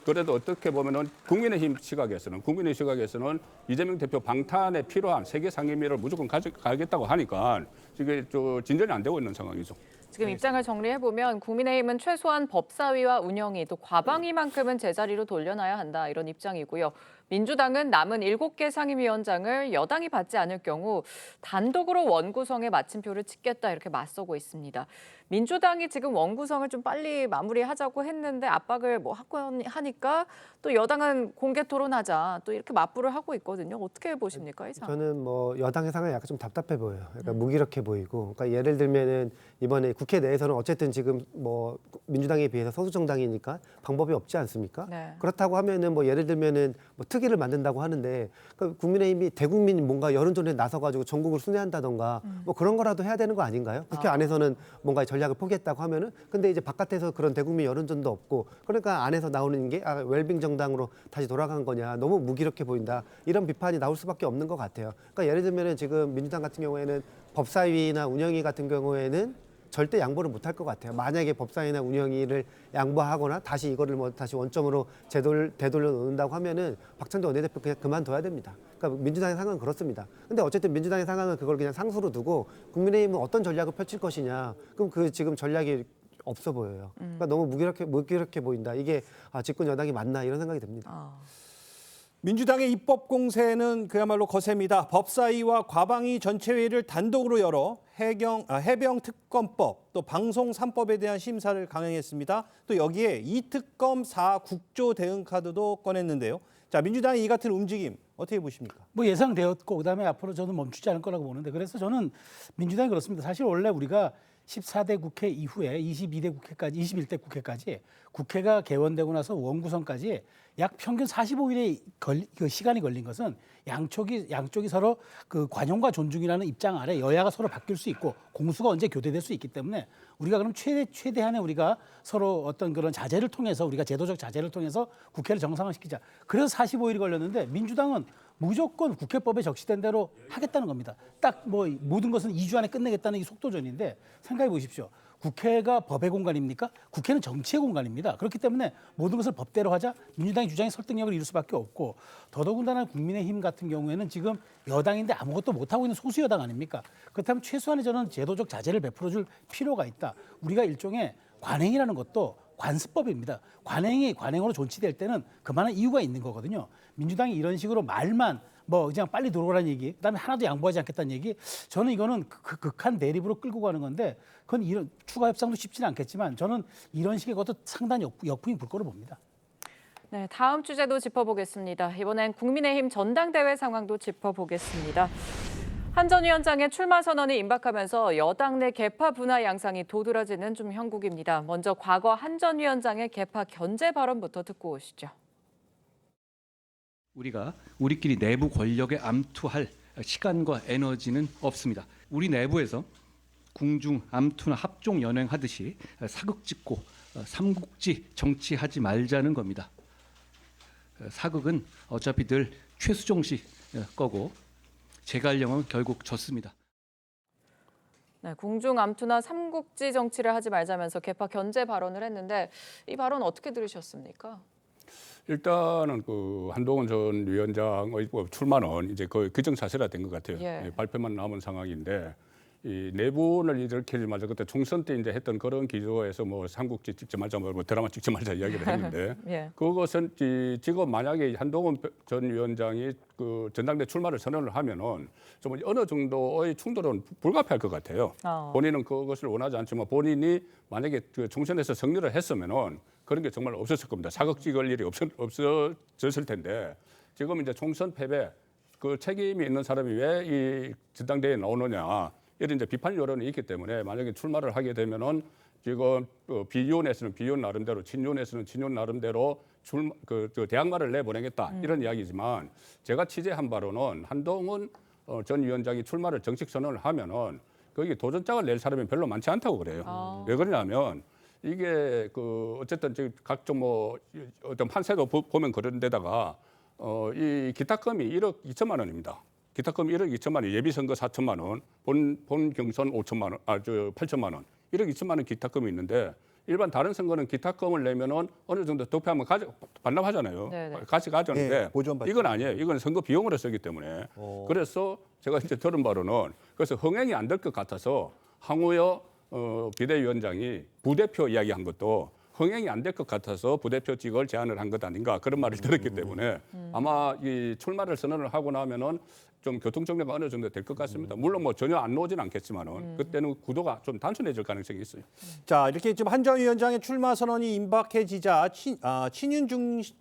그래도 어떻게 보면은 국민의힘 시각에서는 이재명 대표 방탄에 필요한 세계 상임위를 무조건 가겠다고 하니까 이게 진전이 안 되고 있는 상황이죠. 지금 입장을 정리해보면 국민의힘은 최소한 법사위와 운영위 또 과방위만큼은 제자리로 돌려놔야 한다 이런 입장이고요. 민주당은 남은 7개 상임위원장을 여당이 받지 않을 경우 단독으로 원구성에 마침표를 찍겠다 이렇게 맞서고 있습니다. 민주당이 지금 원구성을 좀 빨리 마무리하자고 했는데 압박을 하고 하니까 또 여당은 공개 토론하자 또 이렇게 맞불을 하고 있거든요. 어떻게 보십니까, 이 상황? 저는 여당의 상황이 약간 좀 답답해 보여요. 약간 무기력해 보이고. 그러니까 예를 들면은 이번에 국회 내에서는 어쨌든 지금 민주당에 비해서 소수 정당이니까 방법이 없지 않습니까? 네. 그렇다고 하면은 예를 들면은 특위를 만든다고 하는데 국민의힘이 대국민 뭔가 여론전에 나서가지고 전국을 순회한다던가 그런 거라도 해야 되는 거 아닌가요? 국회 안에서는 뭔가 전략을 포기했다고 하면은 근데 이제 바깥에서 그런 대국민 여론전도 없고 그러니까 안에서 나오는 게 웰빙 정당으로 다시 돌아간 거냐 너무 무기력해 보인다 이런 비판이 나올 수밖에 없는 것 같아요. 그러니까 예를 들면은 지금 민주당 같은 경우에는 법사위나 운영위 같은 경우에는 절대 양보를 못할 것 같아요. 만약에 법사위나 운영위를 양보하거나 다시 이거를 다시 원점으로 되돌려 놓는다고 하면은 박찬대 원내대표 그냥 그만둬야 됩니다. 그러니까 민주당의 상황은 그렇습니다. 근데 어쨌든 민주당의 상황은 그걸 그냥 상수로 두고 국민의힘은 어떤 전략을 펼칠 것이냐. 그럼 지금 전략이 없어 보여요. 그러니까 너무 무기력해 보인다. 이게 집권 여당이 맞나 이런 생각이 듭니다. 민주당의 입법 공세는 그야말로 거셉니다. 법사위와 과방위 전체회의를 단독으로 열어 해병 특검법 또 방송 3법에 대한 심사를 강행했습니다. 또 여기에 2특검 4국조 대응 카드도 꺼냈는데요. 자, 민주당의 이 같은 움직임 어떻게 보십니까? 예상되었고 그다음에 앞으로 저는 멈추지 않을 거라고 보는데 그래서 저는 민주당이 그렇습니다. 사실 원래 우리가 14대 국회 이후에 21대 국회까지 국회가 개원되고 나서 원구성까지 약 평균 45일의 시간이 걸린 것은 양쪽이 서로 관용과 존중이라는 입장 아래 여야가 서로 바뀔 수 있고 공수가 언제 교대될 수 있기 때문에 우리가 그럼 최대한의 우리가 서로 어떤 그런 자제를 통해서 우리가 제도적 자제를 통해서 국회를 정상화시키자. 그래서 45일이 걸렸는데 민주당은 무조건 국회법에 적시된 대로 하겠다는 겁니다. 딱 모든 것은 2주 안에 끝내겠다는 이 속도전인데 생각해 보십시오. 국회가 법의 공간입니까? 국회는 정치의 공간입니다. 그렇기 때문에 모든 것을 법대로 하자 민주당의 주장이 설득력을 이룰 수밖에 없고 더더군다나 국민의힘 같은 경우에는 지금 여당인데 아무것도 못하고 있는 소수 여당 아닙니까? 그렇다면 최소한의 저는 제도적 자제를 베풀어줄 필요가 있다. 우리가 일종의 관행이라는 것도 관습법입니다. 관행이 관행으로 존치될 때는 그만한 이유가 있는 거거든요. 민주당이 이런 식으로 말만 뭐 그냥 빨리 들어오라는 얘기, 그다음에 하나도 양보하지 않겠다는 얘기, 저는 이거는 극한 대립으로 끌고 가는 건데 그건 이런 추가 협상도 쉽지는 않겠지만 저는 이런 식의 것도 상당히 역풍이 불 거로 봅니다. 네, 다음 주제도 짚어보겠습니다. 이번엔 국민의힘 전당대회 상황도 짚어보겠습니다. 한 전 위원장의 출마 선언이 임박하면서 여당 내 계파 분화 양상이 도드라지는 좀 형국입니다. 먼저 과거 한 전 위원장의 계파 견제 발언부터 듣고 오시죠. 우리가 우리끼리 내부 권력에 암투할 시간과 에너지는 없습니다. 우리 내부에서 궁중 암투나 합종 연행하듯이 사극 짓고 삼국지 정치하지 말자는 겁니다. 사극은 어차피 늘 최수종 씨 거고 제갈령은 결국 졌습니다. 네, 궁중 암투나 삼국지 정치를 하지 말자면서 계파 견제 발언을 했는데 이 발언 어떻게 들으셨습니까? 일단은 그 한동훈 전 위원장의 출마는 이제 거의 기정사실화된 것 같아요. 예. 발표만 남은 상황인데 이 내분을 일으키지 말자. 그때 총선 때 이제 했던 그런 기조에서 뭐 삼국지 찍지 말자, 뭐 드라마 찍지 말자 이야기를 했는데 예. 그것은 지금 만약에 한동훈 전 위원장이 그 전당대 출마를 선언을 하면은 좀 어느 정도의 충돌은 불가피할 것 같아요. 본인은 그것을 원하지 않지만 본인이 만약에 그 총선에서 승리를 했으면은 그런 게 정말 없었을 겁니다. 사극 찍을 일이 없어졌을 텐데 지금 이제 총선 패배 그 책임이 있는 사람이 왜 이 전당대회에 나오느냐 이런 이제 비판 여론이 있기 때문에 만약에 출마를 하게 되면은 지금 비윤에서는 비윤 나름대로 친윤에서는 친윤 나름대로 대항마를 내보내겠다 이런 이야기지만 제가 취재한 바로는 한동훈 전 위원장이 출마를 정식 선언을 하면은 거기 도전장을 낼 사람이 별로 많지 않다고 그래요. 왜 그러냐면 이게 그 어쨌든 지금 각종 뭐 어떤 판세도 보면 그런 데다가 이 기탁금이 1억 2천만 원입니다. 기탁금 1억 2천만 원, 예비선거 4천만 원, 본 경선 5천만 원, 8천만 원, 1억 2천만 원 기탁금이 있는데 일반 다른 선거는 기탁금을 내면은 어느 정도 득표하면 반납하잖아요. 네네. 같이 가져오는데 보존받죠. 이건 아니에요. 이건 선거 비용으로 쓰기 때문에. 그래서 제가 이제 들은 바로는 그래서 흥행이 안 될 것 같아서 황우여 비대위원장이 부대표 이야기한 것도 흥행이 안 될 것 같아서 부대표직을 제안을 한 것 아닌가 그런 말을 들었기 때문에 아마 이 출마를 선언을 하고 나면은 좀 교통 정리가 어느 정도 될 것 같습니다. 물론 뭐 전혀 안 나오진 않겠지만은 그때는 구도가 좀 단순해질 가능성이 있어요. 자, 이렇게 지금 한 전 위원장의 출마 선언이 임박해지자 친윤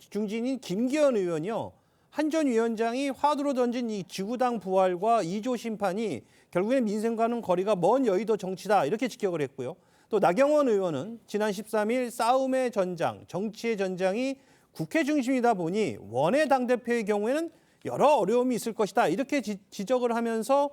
중진인 김기현 의원이요. 한 전 위원장이 화두로 던진 이 지구당 부활과 2조 심판이 결국엔 민생과는 거리가 먼 여의도 정치다 이렇게 직격을 했고요. 또 나경원 의원은 지난 13일 싸움의 전장, 정치의 전장이 국회 중심이다 보니 원외 당대표의 경우에는 여러 어려움이 있을 것이다 이렇게 지적을 하면서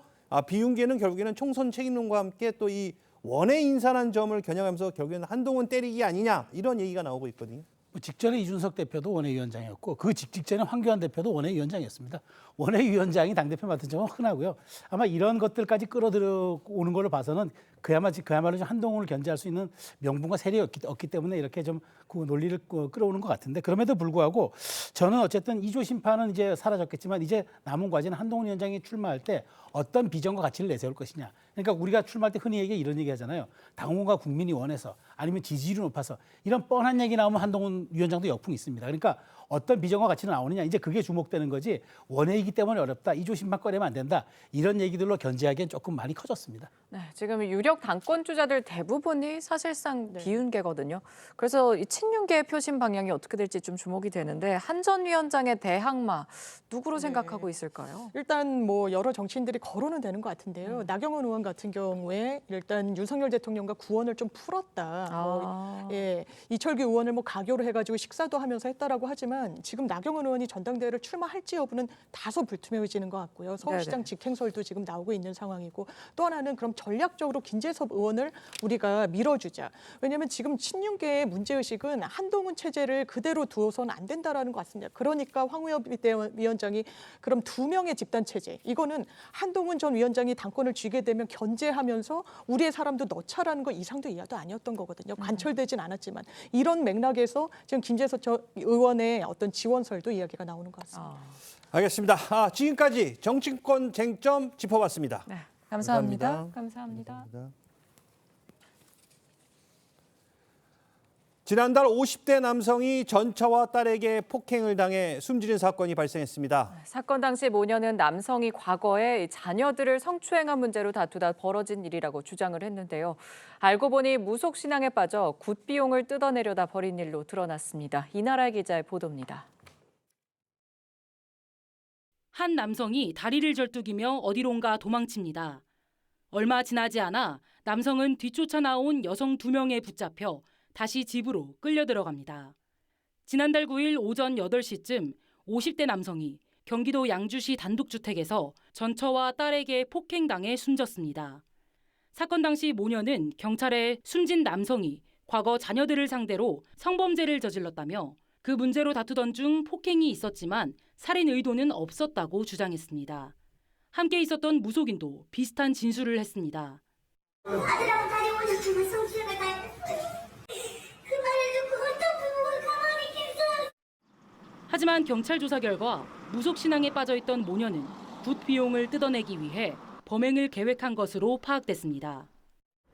비윤계는 결국에는 총선 책임론과 함께 또 이 원외 인사라는 점을 겨냥하면서 결국에는 한동훈 때리기 아니냐 이런 얘기가 나오고 있거든요. 직전에 이준석 대표도 원외위원장이었고 그 직전에 황교안 대표도 원외위원장이었습니다. 원외위원장이 당대표 맡은 점은 흔하고요. 아마 이런 것들까지 끌어들어오는 걸로 봐서는 그야말로 좀 한동훈을 견제할 수 있는 명분과 세력이 없기 때문에 이렇게 좀 그 논리를 끌어오는 것 같은데 그럼에도 불구하고 저는 어쨌든 2조 심판은 이제 사라졌겠지만 이제 남은 과제는 한동훈 위원장이 출마할 때 어떤 비전과 가치를 내세울 것이냐. 그러니까 우리가 출마할 때 흔히 이런 얘기 하잖아요. 당원과 국민이 원해서 아니면 지지율이 높아서 이런 뻔한 얘기 나오면 한동훈 위원장도 역풍이 있습니다. 그러니까 어떤 비전과 가치는 나오느냐 이제 그게 주목되는 거지 원해이기 때문에 어렵다. 2조 심판 꺼내면 안 된다. 이런 얘기들로 견제하기엔 조금 많이 커졌습니다. 네, 지금 유력 당권 주자들 대부분이 사실상 비윤계거든요. 그래서 이 친윤계의 표심 방향이 어떻게 될지 좀 주목이 되는데 한 전 위원장의 대항마 누구로 생각하고 있을까요? 일단 뭐 여러 정치인들이 거론은 되는 것 같은데요. 나경원 의원 같은 경우에 일단 윤석열 대통령과 구원을 좀 풀었다. 이철규 의원을 뭐 가교로 해가지고 식사도 하면서 했다라고 하지만 지금 나경원 의원이 전당대회를 출마할지 여부는 다소 불투명해지는 것 같고요. 서울시장 직행설도 지금 나오고 있는 상황이고 또 하나는 그럼 전략적으로 김재원 김재섭 의원을 우리가 밀어주자. 왜냐하면 지금 친윤계의 문제의식은 한동훈 체제를 그대로 두어서는 안 된다라는 것 같습니다. 그러니까 황우엽 위원장이 그럼 2명의 집단 체제. 이거는 한동훈 전 위원장이 당권을 쥐게 되면 견제하면서 우리의 사람도 넣자라는 거 이상도 이하도 아니었던 거거든요. 관철되진 않았지만 이런 맥락에서 지금 김재섭 의원의 어떤 지원설도 이야기가 나오는 것 같습니다. 알겠습니다. 지금까지 정치권 쟁점 짚어봤습니다. 네, 감사합니다. 감사합니다. 지난달 50대 남성이 전처와 딸에게 폭행을 당해 숨지는 사건이 발생했습니다. 사건 당시 모녀는 남성이 과거에 자녀들을 성추행한 문제로 다투다 벌어진 일이라고 주장을 했는데요. 알고 보니 무속 신앙에 빠져 굿비용을 뜯어내려다 벌인 일로 드러났습니다. 이나라 기자의 보도입니다. 한 남성이 다리를 절뚝이며 어디론가 도망칩니다. 얼마 지나지 않아 남성은 뒤쫓아 나온 여성 2명에 붙잡혀 다시 집으로 끌려 들어갑니다. 지난달 9일 오전 8시쯤 50대 남성이 경기도 양주시 단독주택에서 전처와 딸에게 폭행당해 숨졌습니다. 사건 당시 모녀는 경찰에 숨진 남성이 과거 자녀들을 상대로 성범죄를 저질렀다며 그 문제로 다투던 중 폭행이 있었지만 살인 의도는 없었다고 주장했습니다. 함께 있었던 무속인도 비슷한 진술을 했습니다. 아들하고 다니고 싶으면 성추행을 당했어요. 그 말을 듣고 어떤 부모가 가만히 있겠어. 하지만 경찰 조사 결과 무속 신앙에 빠져 있던 모녀는 굿 비용을 뜯어내기 위해 범행을 계획한 것으로 파악됐습니다.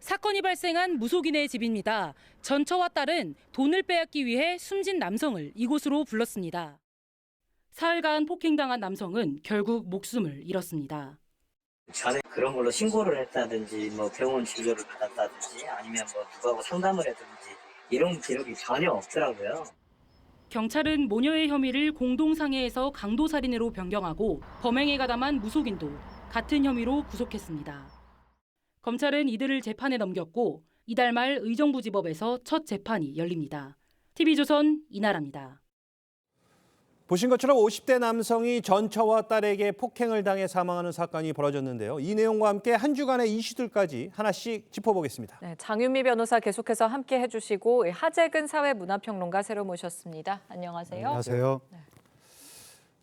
사건이 발생한 무속인의 집입니다. 전처와 딸은 돈을 빼앗기 위해 숨진 남성을 이곳으로 불렀습니다. 사흘간 폭행당한 남성은 결국 목숨을 잃었습니다. 전에 그런 걸로 신고를 했다든지 뭐 병원 진료를 받았다든지 아니면 뭐 누구하고 상담을 했든지 이런 기록이 전혀 없더라고요. 경찰은 모녀의 혐의를 공동상해에서 강도살인으로 변경하고 범행에 가담한 무속인도 같은 혐의로 구속했습니다. 검찰은 이들을 재판에 넘겼고 이달 말 의정부지법에서 첫 재판이 열립니다. TV조선 이나라입니다. 보신 것처럼 50대 남성이 전처와 딸에게 폭행을 당해 사망하는 사건이 벌어졌는데요. 이 내용과 함께 한 주간의 이슈들까지 하나씩 짚어보겠습니다. 네, 장윤미 변호사 계속해서 함께 해주시고 하재근 사회문화평론가 새로 모셨습니다. 안녕하세요. 안녕하세요. 네.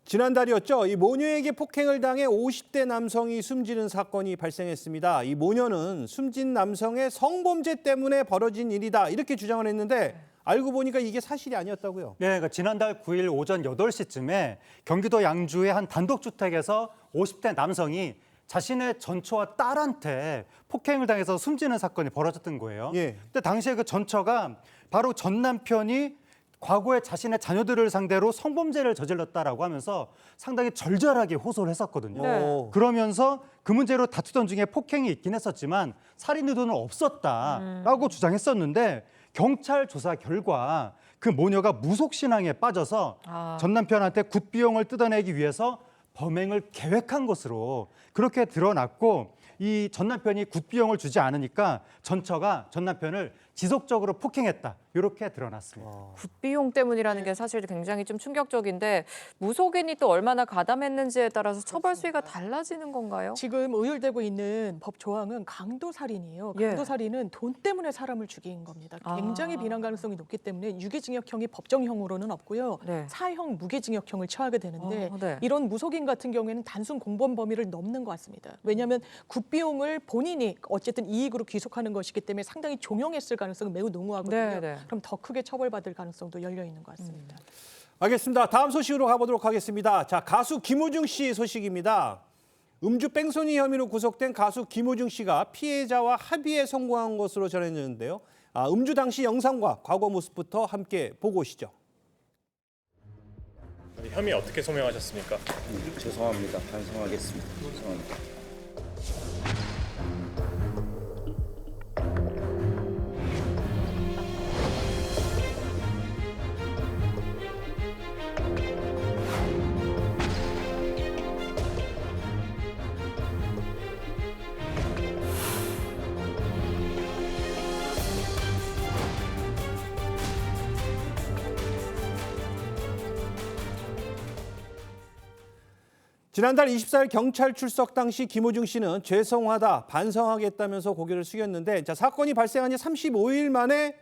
지난달이었죠. 이 모녀에게 폭행을 당해 50대 남성이 숨지는 사건이 발생했습니다. 이 모녀는 숨진 남성의 성범죄 때문에 벌어진 일이다 이렇게 주장을 했는데 알고 보니까 이게 사실이 아니었다고요. 네, 그러니까 지난달 9일 오전 8시쯤에 경기도 양주의 한 단독주택에서 50대 남성이 자신의 전처와 딸한테 폭행을 당해서 숨지는 사건이 벌어졌던 거예요. 근데 당시에 그 전처가 바로 전 남편이 과거에 자신의 자녀들을 상대로 성범죄를 저질렀다라고 하면서 상당히 절절하게 호소를 했었거든요. 네. 그러면서 그 문제로 다투던 중에 폭행이 있긴 했었지만 살인 의도는 없었다라고 주장했었는데 경찰 조사 결과 그 모녀가 무속신앙에 빠져서 전 남편한테 굿비용을 뜯어내기 위해서 범행을 계획한 것으로 그렇게 드러났고 이 전 남편이 굿비용을 주지 않으니까 전처가 전 남편을 지속적으로 폭행했다. 이렇게 드러났습니다. 굿비용 때문이라는 게 사실 굉장히 좀 충격적인데 무속인이 또 얼마나 가담했는지에 따라서 처벌 수위가 달라지는 건가요? 지금 의율되고 있는 법 조항은 강도살인이에요. 강도살인은 돈 때문에 사람을 죽인 겁니다. 굉장히 비난 가능성이 높기 때문에 유기징역형이 법정형으로는 없고요. 사형 무기징역형을 처하게 되는데 이런 무속인 같은 경우에는 단순 공범 범위를 넘는 것 같습니다. 왜냐하면 굿비용을 본인이 어쨌든 이익으로 귀속하는 것이기 때문에 상당히 종용했을 가능성이 매우 농후하거든요. 그럼 더 크게 처벌받을 가능성도 열려 있는 것 같습니다. 알겠습니다. 다음 소식으로 가보도록 하겠습니다. 자, 가수 김호중 씨 소식입니다. 음주 뺑소니 혐의로 구속된 가수 김호중 씨가 피해자와 합의에 성공한 것으로 전해졌는데요. 음주 당시 영상과 과거 모습부터 함께 보고 오시죠. 혐의 어떻게 소명하셨습니까? 죄송합니다. 반성하겠습니다. 죄송합니다. 지난달 24일 경찰 출석 당시 김호중 씨는 죄송하다, 반성하겠다면서 고개를 숙였는데 자, 사건이 발생한 지 35일 만에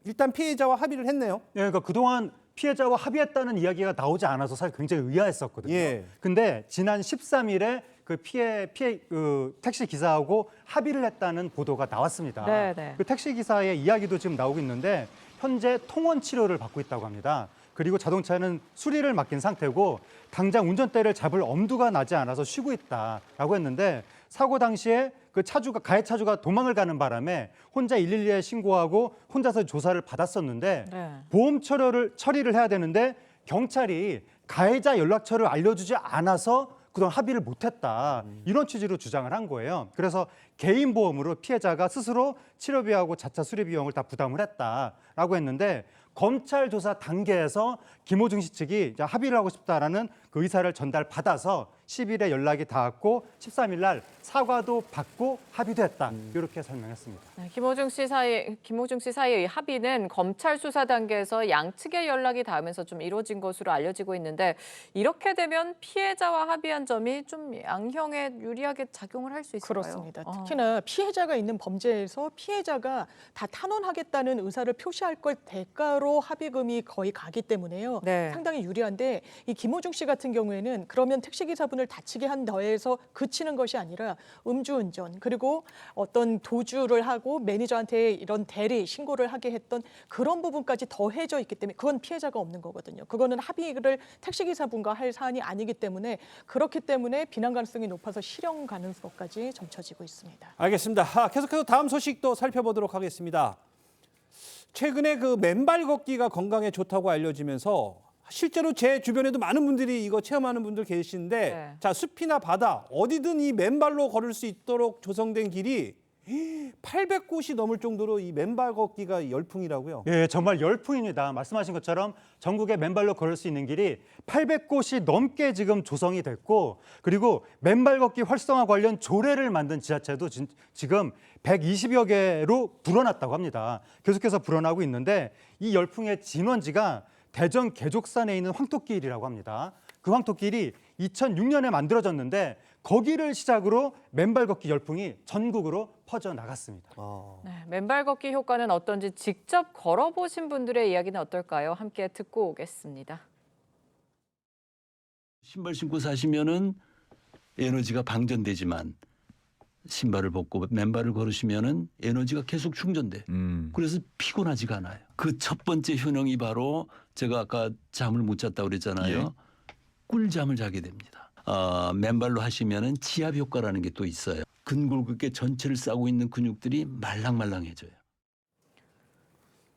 일단 피해자와 합의를 했네요. 예, 그러니까 그동안 피해자와 합의했다는 이야기가 나오지 않아서 사실 굉장히 의아했었거든요. 예. 근데 지난 13일에 그 택시 기사하고 합의를 했다는 보도가 나왔습니다. 네. 그 택시 기사의 이야기도 지금 나오고 있는데 현재 통원 치료를 받고 있다고 합니다. 그리고 자동차는 수리를 맡긴 상태고 당장 운전대를 잡을 엄두가 나지 않아서 쉬고 있다라고 했는데 사고 당시에 그 가해 차주가 도망을 가는 바람에 혼자 112에 신고하고 혼자서 조사를 받았었는데 보험 처리를 해야 되는데 경찰이 가해자 연락처를 알려주지 않아서 그동안 합의를 못했다 이런 취지로 주장을 한 거예요. 그래서 개인 보험으로 피해자가 스스로 치료비하고 자차 수리 비용을 다 부담을 했다라고 했는데 검찰 조사 단계에서 김호중 씨 측이 합의를 하고 싶다라는 그 의사를 전달받아서 10일에 연락이 닿았고 13일 날 사과도 받고 합의도 했다. 이렇게 설명했습니다. 네, 김호중 씨 사이의 합의는 검찰 수사 단계에서 양측의 연락이 닿으면서 좀 이루어진 것으로 알려지고 있는데 이렇게 되면 피해자와 합의한 점이 좀 양형에 유리하게 작용을 할 수 있을까요? 그렇습니다. 특히나 피해자가 있는 범죄에서 피해자가 다 탄원하겠다는 의사를 표시할 걸 대가로 합의금이 거의 가기 때문에요. 네. 상당히 유리한데 이 김호중 씨 같은 경우에는 그러면 택시기사분을 다치게 한 더해서 그치는 것이 아니라 음주운전 그리고 어떤 도주를 하고 매니저한테 이런 대리 신고를 하게 했던 그런 부분까지 더해져 있기 때문에 그건 피해자가 없는 거거든요. 그거는 합의를 택시기사분과 할 사안이 아니기 때문에 그렇기 때문에 비난 가능성이 높아서 실형 가능성까지 점쳐지고 있습니다. 알겠습니다. 계속해서 다음 소식도 살펴보도록 하겠습니다. 최근에 그 맨발 걷기가 건강에 좋다고 알려지면서 실제로 제 주변에도 많은 분들이 이거 체험하는 분들 계시는데 자, 숲이나 바다 어디든 이 맨발로 걸을 수 있도록 조성된 길이 800곳이 넘을 정도로 이 맨발 걷기가 열풍이라고요. 예, 정말 열풍입니다. 말씀하신 것처럼 전국에 맨발로 걸을 수 있는 길이 800곳이 넘게 지금 조성이 됐고 그리고 맨발 걷기 활성화 관련 조례를 만든 지자체도 지금 120여 개로 불어났다고 합니다. 계속해서 불어나고 있는데 이 열풍의 진원지가 대전 계족산에 있는 황토길이라고 합니다. 그 황토길이 2006년에 만들어졌는데 거기를 시작으로 맨발 걷기 열풍이 전국으로 퍼져나갔습니다. 네, 맨발 걷기 효과는 어떤지 직접 걸어보신 분들의 이야기는 어떨까요? 함께 듣고 오겠습니다. 신발 신고 사시면은 에너지가 방전되지만 신발을 벗고 맨발을 걸으시면은 에너지가 계속 충전돼. 그래서 피곤하지가 않아요. 그 첫 번째 효능이 바로 제가 아까 잠을 못 잤다고 그랬잖아요. 예. 꿀잠을 자게 됩니다. 맨발로 하시면은 지압 효과라는 게 또 있어요. 근골격계 전체를 싸고 있는 근육들이 말랑말랑해져요.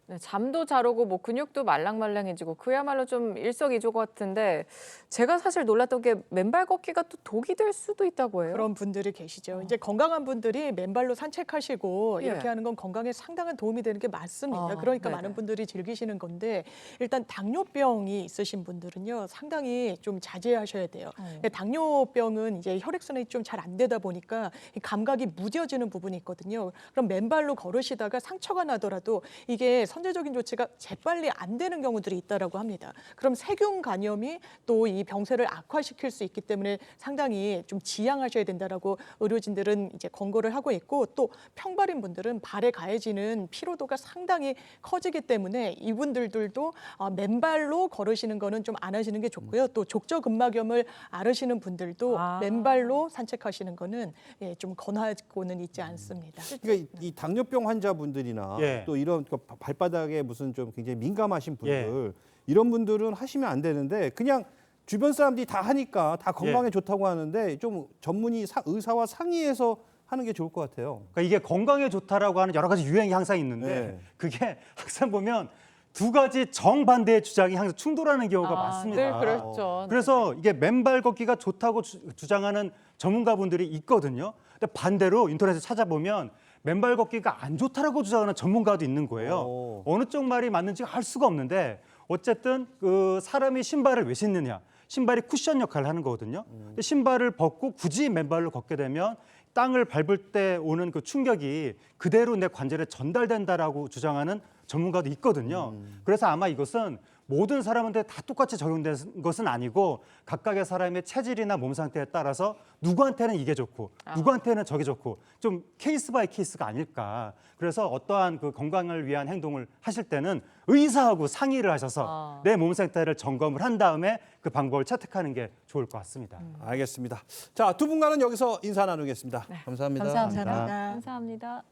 네, 잠도 잘 오고 뭐 근육도 말랑말랑해지고 그야말로 좀 일석이조 같은데 제가 사실 놀랐던 게 맨발 걷기가 또 독이 될 수도 있다고 해요. 그런 분들이 계시죠. 이제 건강한 분들이 맨발로 산책하시고 이렇게 하는 건 건강에 상당한 도움이 되는 게 맞습니다. 그러니까 많은 분들이 즐기시는 건데 일단 당뇨병이 있으신 분들은요 상당히 좀 자제하셔야 돼요. 당뇨병은 이제 혈액순환이 좀 잘 안 되다 보니까 이 감각이 무뎌지는 부분이 있거든요. 그럼 맨발로 걸으시다가 상처가 나더라도 이게 선제적인 조치가 재빨리 안 되는 경우들이 있다라고 합니다. 그럼 세균 감염이 또 이 병세를 악화시킬 수 있기 때문에 상당히 좀 지양하셔야 된다라고 의료진들은 이제 권고를 하고 있고 또 평발인 분들은 발에 가해지는 피로도가 상당히 커지기 때문에 이분들도 맨발로 걸으시는 거는 좀 안 하시는 게 좋고요. 또 족저근막염을 앓으시는 분들도 맨발로 산책하시는 거는 좀 권하고는 있지 않습니다. 그러니까 이 당뇨병 환자분들이나 또 이런 발바닥에 무슨 좀 굉장히 민감하신 분들 이런 분들은 하시면 안 되는데 그냥 주변 사람들이 다 하니까 다 건강에 좋다고 하는데 좀 전문의 의사와 상의해서 하는 게 좋을 것 같아요. 그러니까 이게 건강에 좋다라고 하는 여러 가지 유행이 항상 있는데 그게 항상 보면 두 가지 정반대의 주장이 항상 충돌하는 경우가 많습니다. 늘 그렇죠. 그래서 이게 맨발 걷기가 좋다고 주장하는 전문가분들이 있거든요. 근데 반대로 인터넷에 찾아보면 맨발 걷기가 안 좋다라고 주장하는 전문가도 있는 거예요. 어느 쪽 말이 맞는지 알 수가 없는데 어쨌든 그 사람이 신발을 왜 신느냐. 신발이 쿠션 역할을 하는 거거든요. 근데 신발을 벗고 굳이 맨발로 걷게 되면 땅을 밟을 때 오는 그 충격이 그대로 내 관절에 전달된다라고 주장하는 전문가도 있거든요. 그래서 아마 이것은 모든 사람한테 다 똑같이 적용된 것은 아니고 각각의 사람의 체질이나 몸 상태에 따라서 누구한테는 이게 좋고 누구한테는 저게 좋고 좀 케이스 바이 케이스가 아닐까. 그래서 어떠한 그 건강을 위한 행동을 하실 때는 의사하고 상의를 하셔서 내 몸 상태를 점검을 한 다음에 그 방법을 채택하는 게 좋을 것 같습니다. 알겠습니다. 자, 두 분과는 여기서 인사 나누겠습니다. 감사합니다. 감사합니다.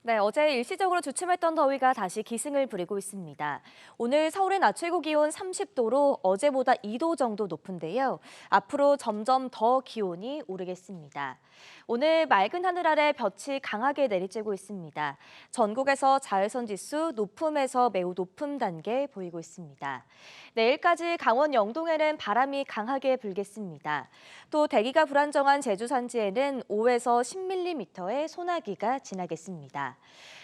네, 어제 일시적으로 주춤했던 더위가 다시 기승을 부리고 있습니다. 오늘 서울의 낮 최고 기온 30도로 어제보다 2도 정도 높은데요. 앞으로 점점 더 기온이 오르겠습니다. 오늘 맑은 하늘 아래 볕이 강하게 내리쬐고 있습니다. 전국에서 자외선 지수 높음에서 매우 높음 단계 보이고 있습니다. 내일까지 강원 영동에는 바람이 강하게 불겠습니다. 또 대기가 불안정한 제주 산지에는 5에서 10mm의 소나기가 지나겠습니다.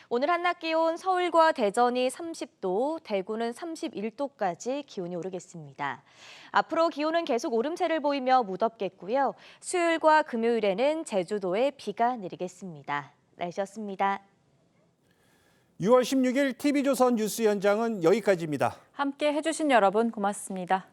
오늘 한낮 기온 서울과 대전이 30도, 대구는 31도까지 기온이 오르겠습니다. 앞으로 기온은 계속 오름세를 보이며 무덥겠고요. 수요일과 금요일에는 제주도에 비가 내리겠습니다. 날씨였습니다. 6월 16일 TV조선 뉴스 현장은 여기까지입니다. 함께 해주신 여러분 고맙습니다.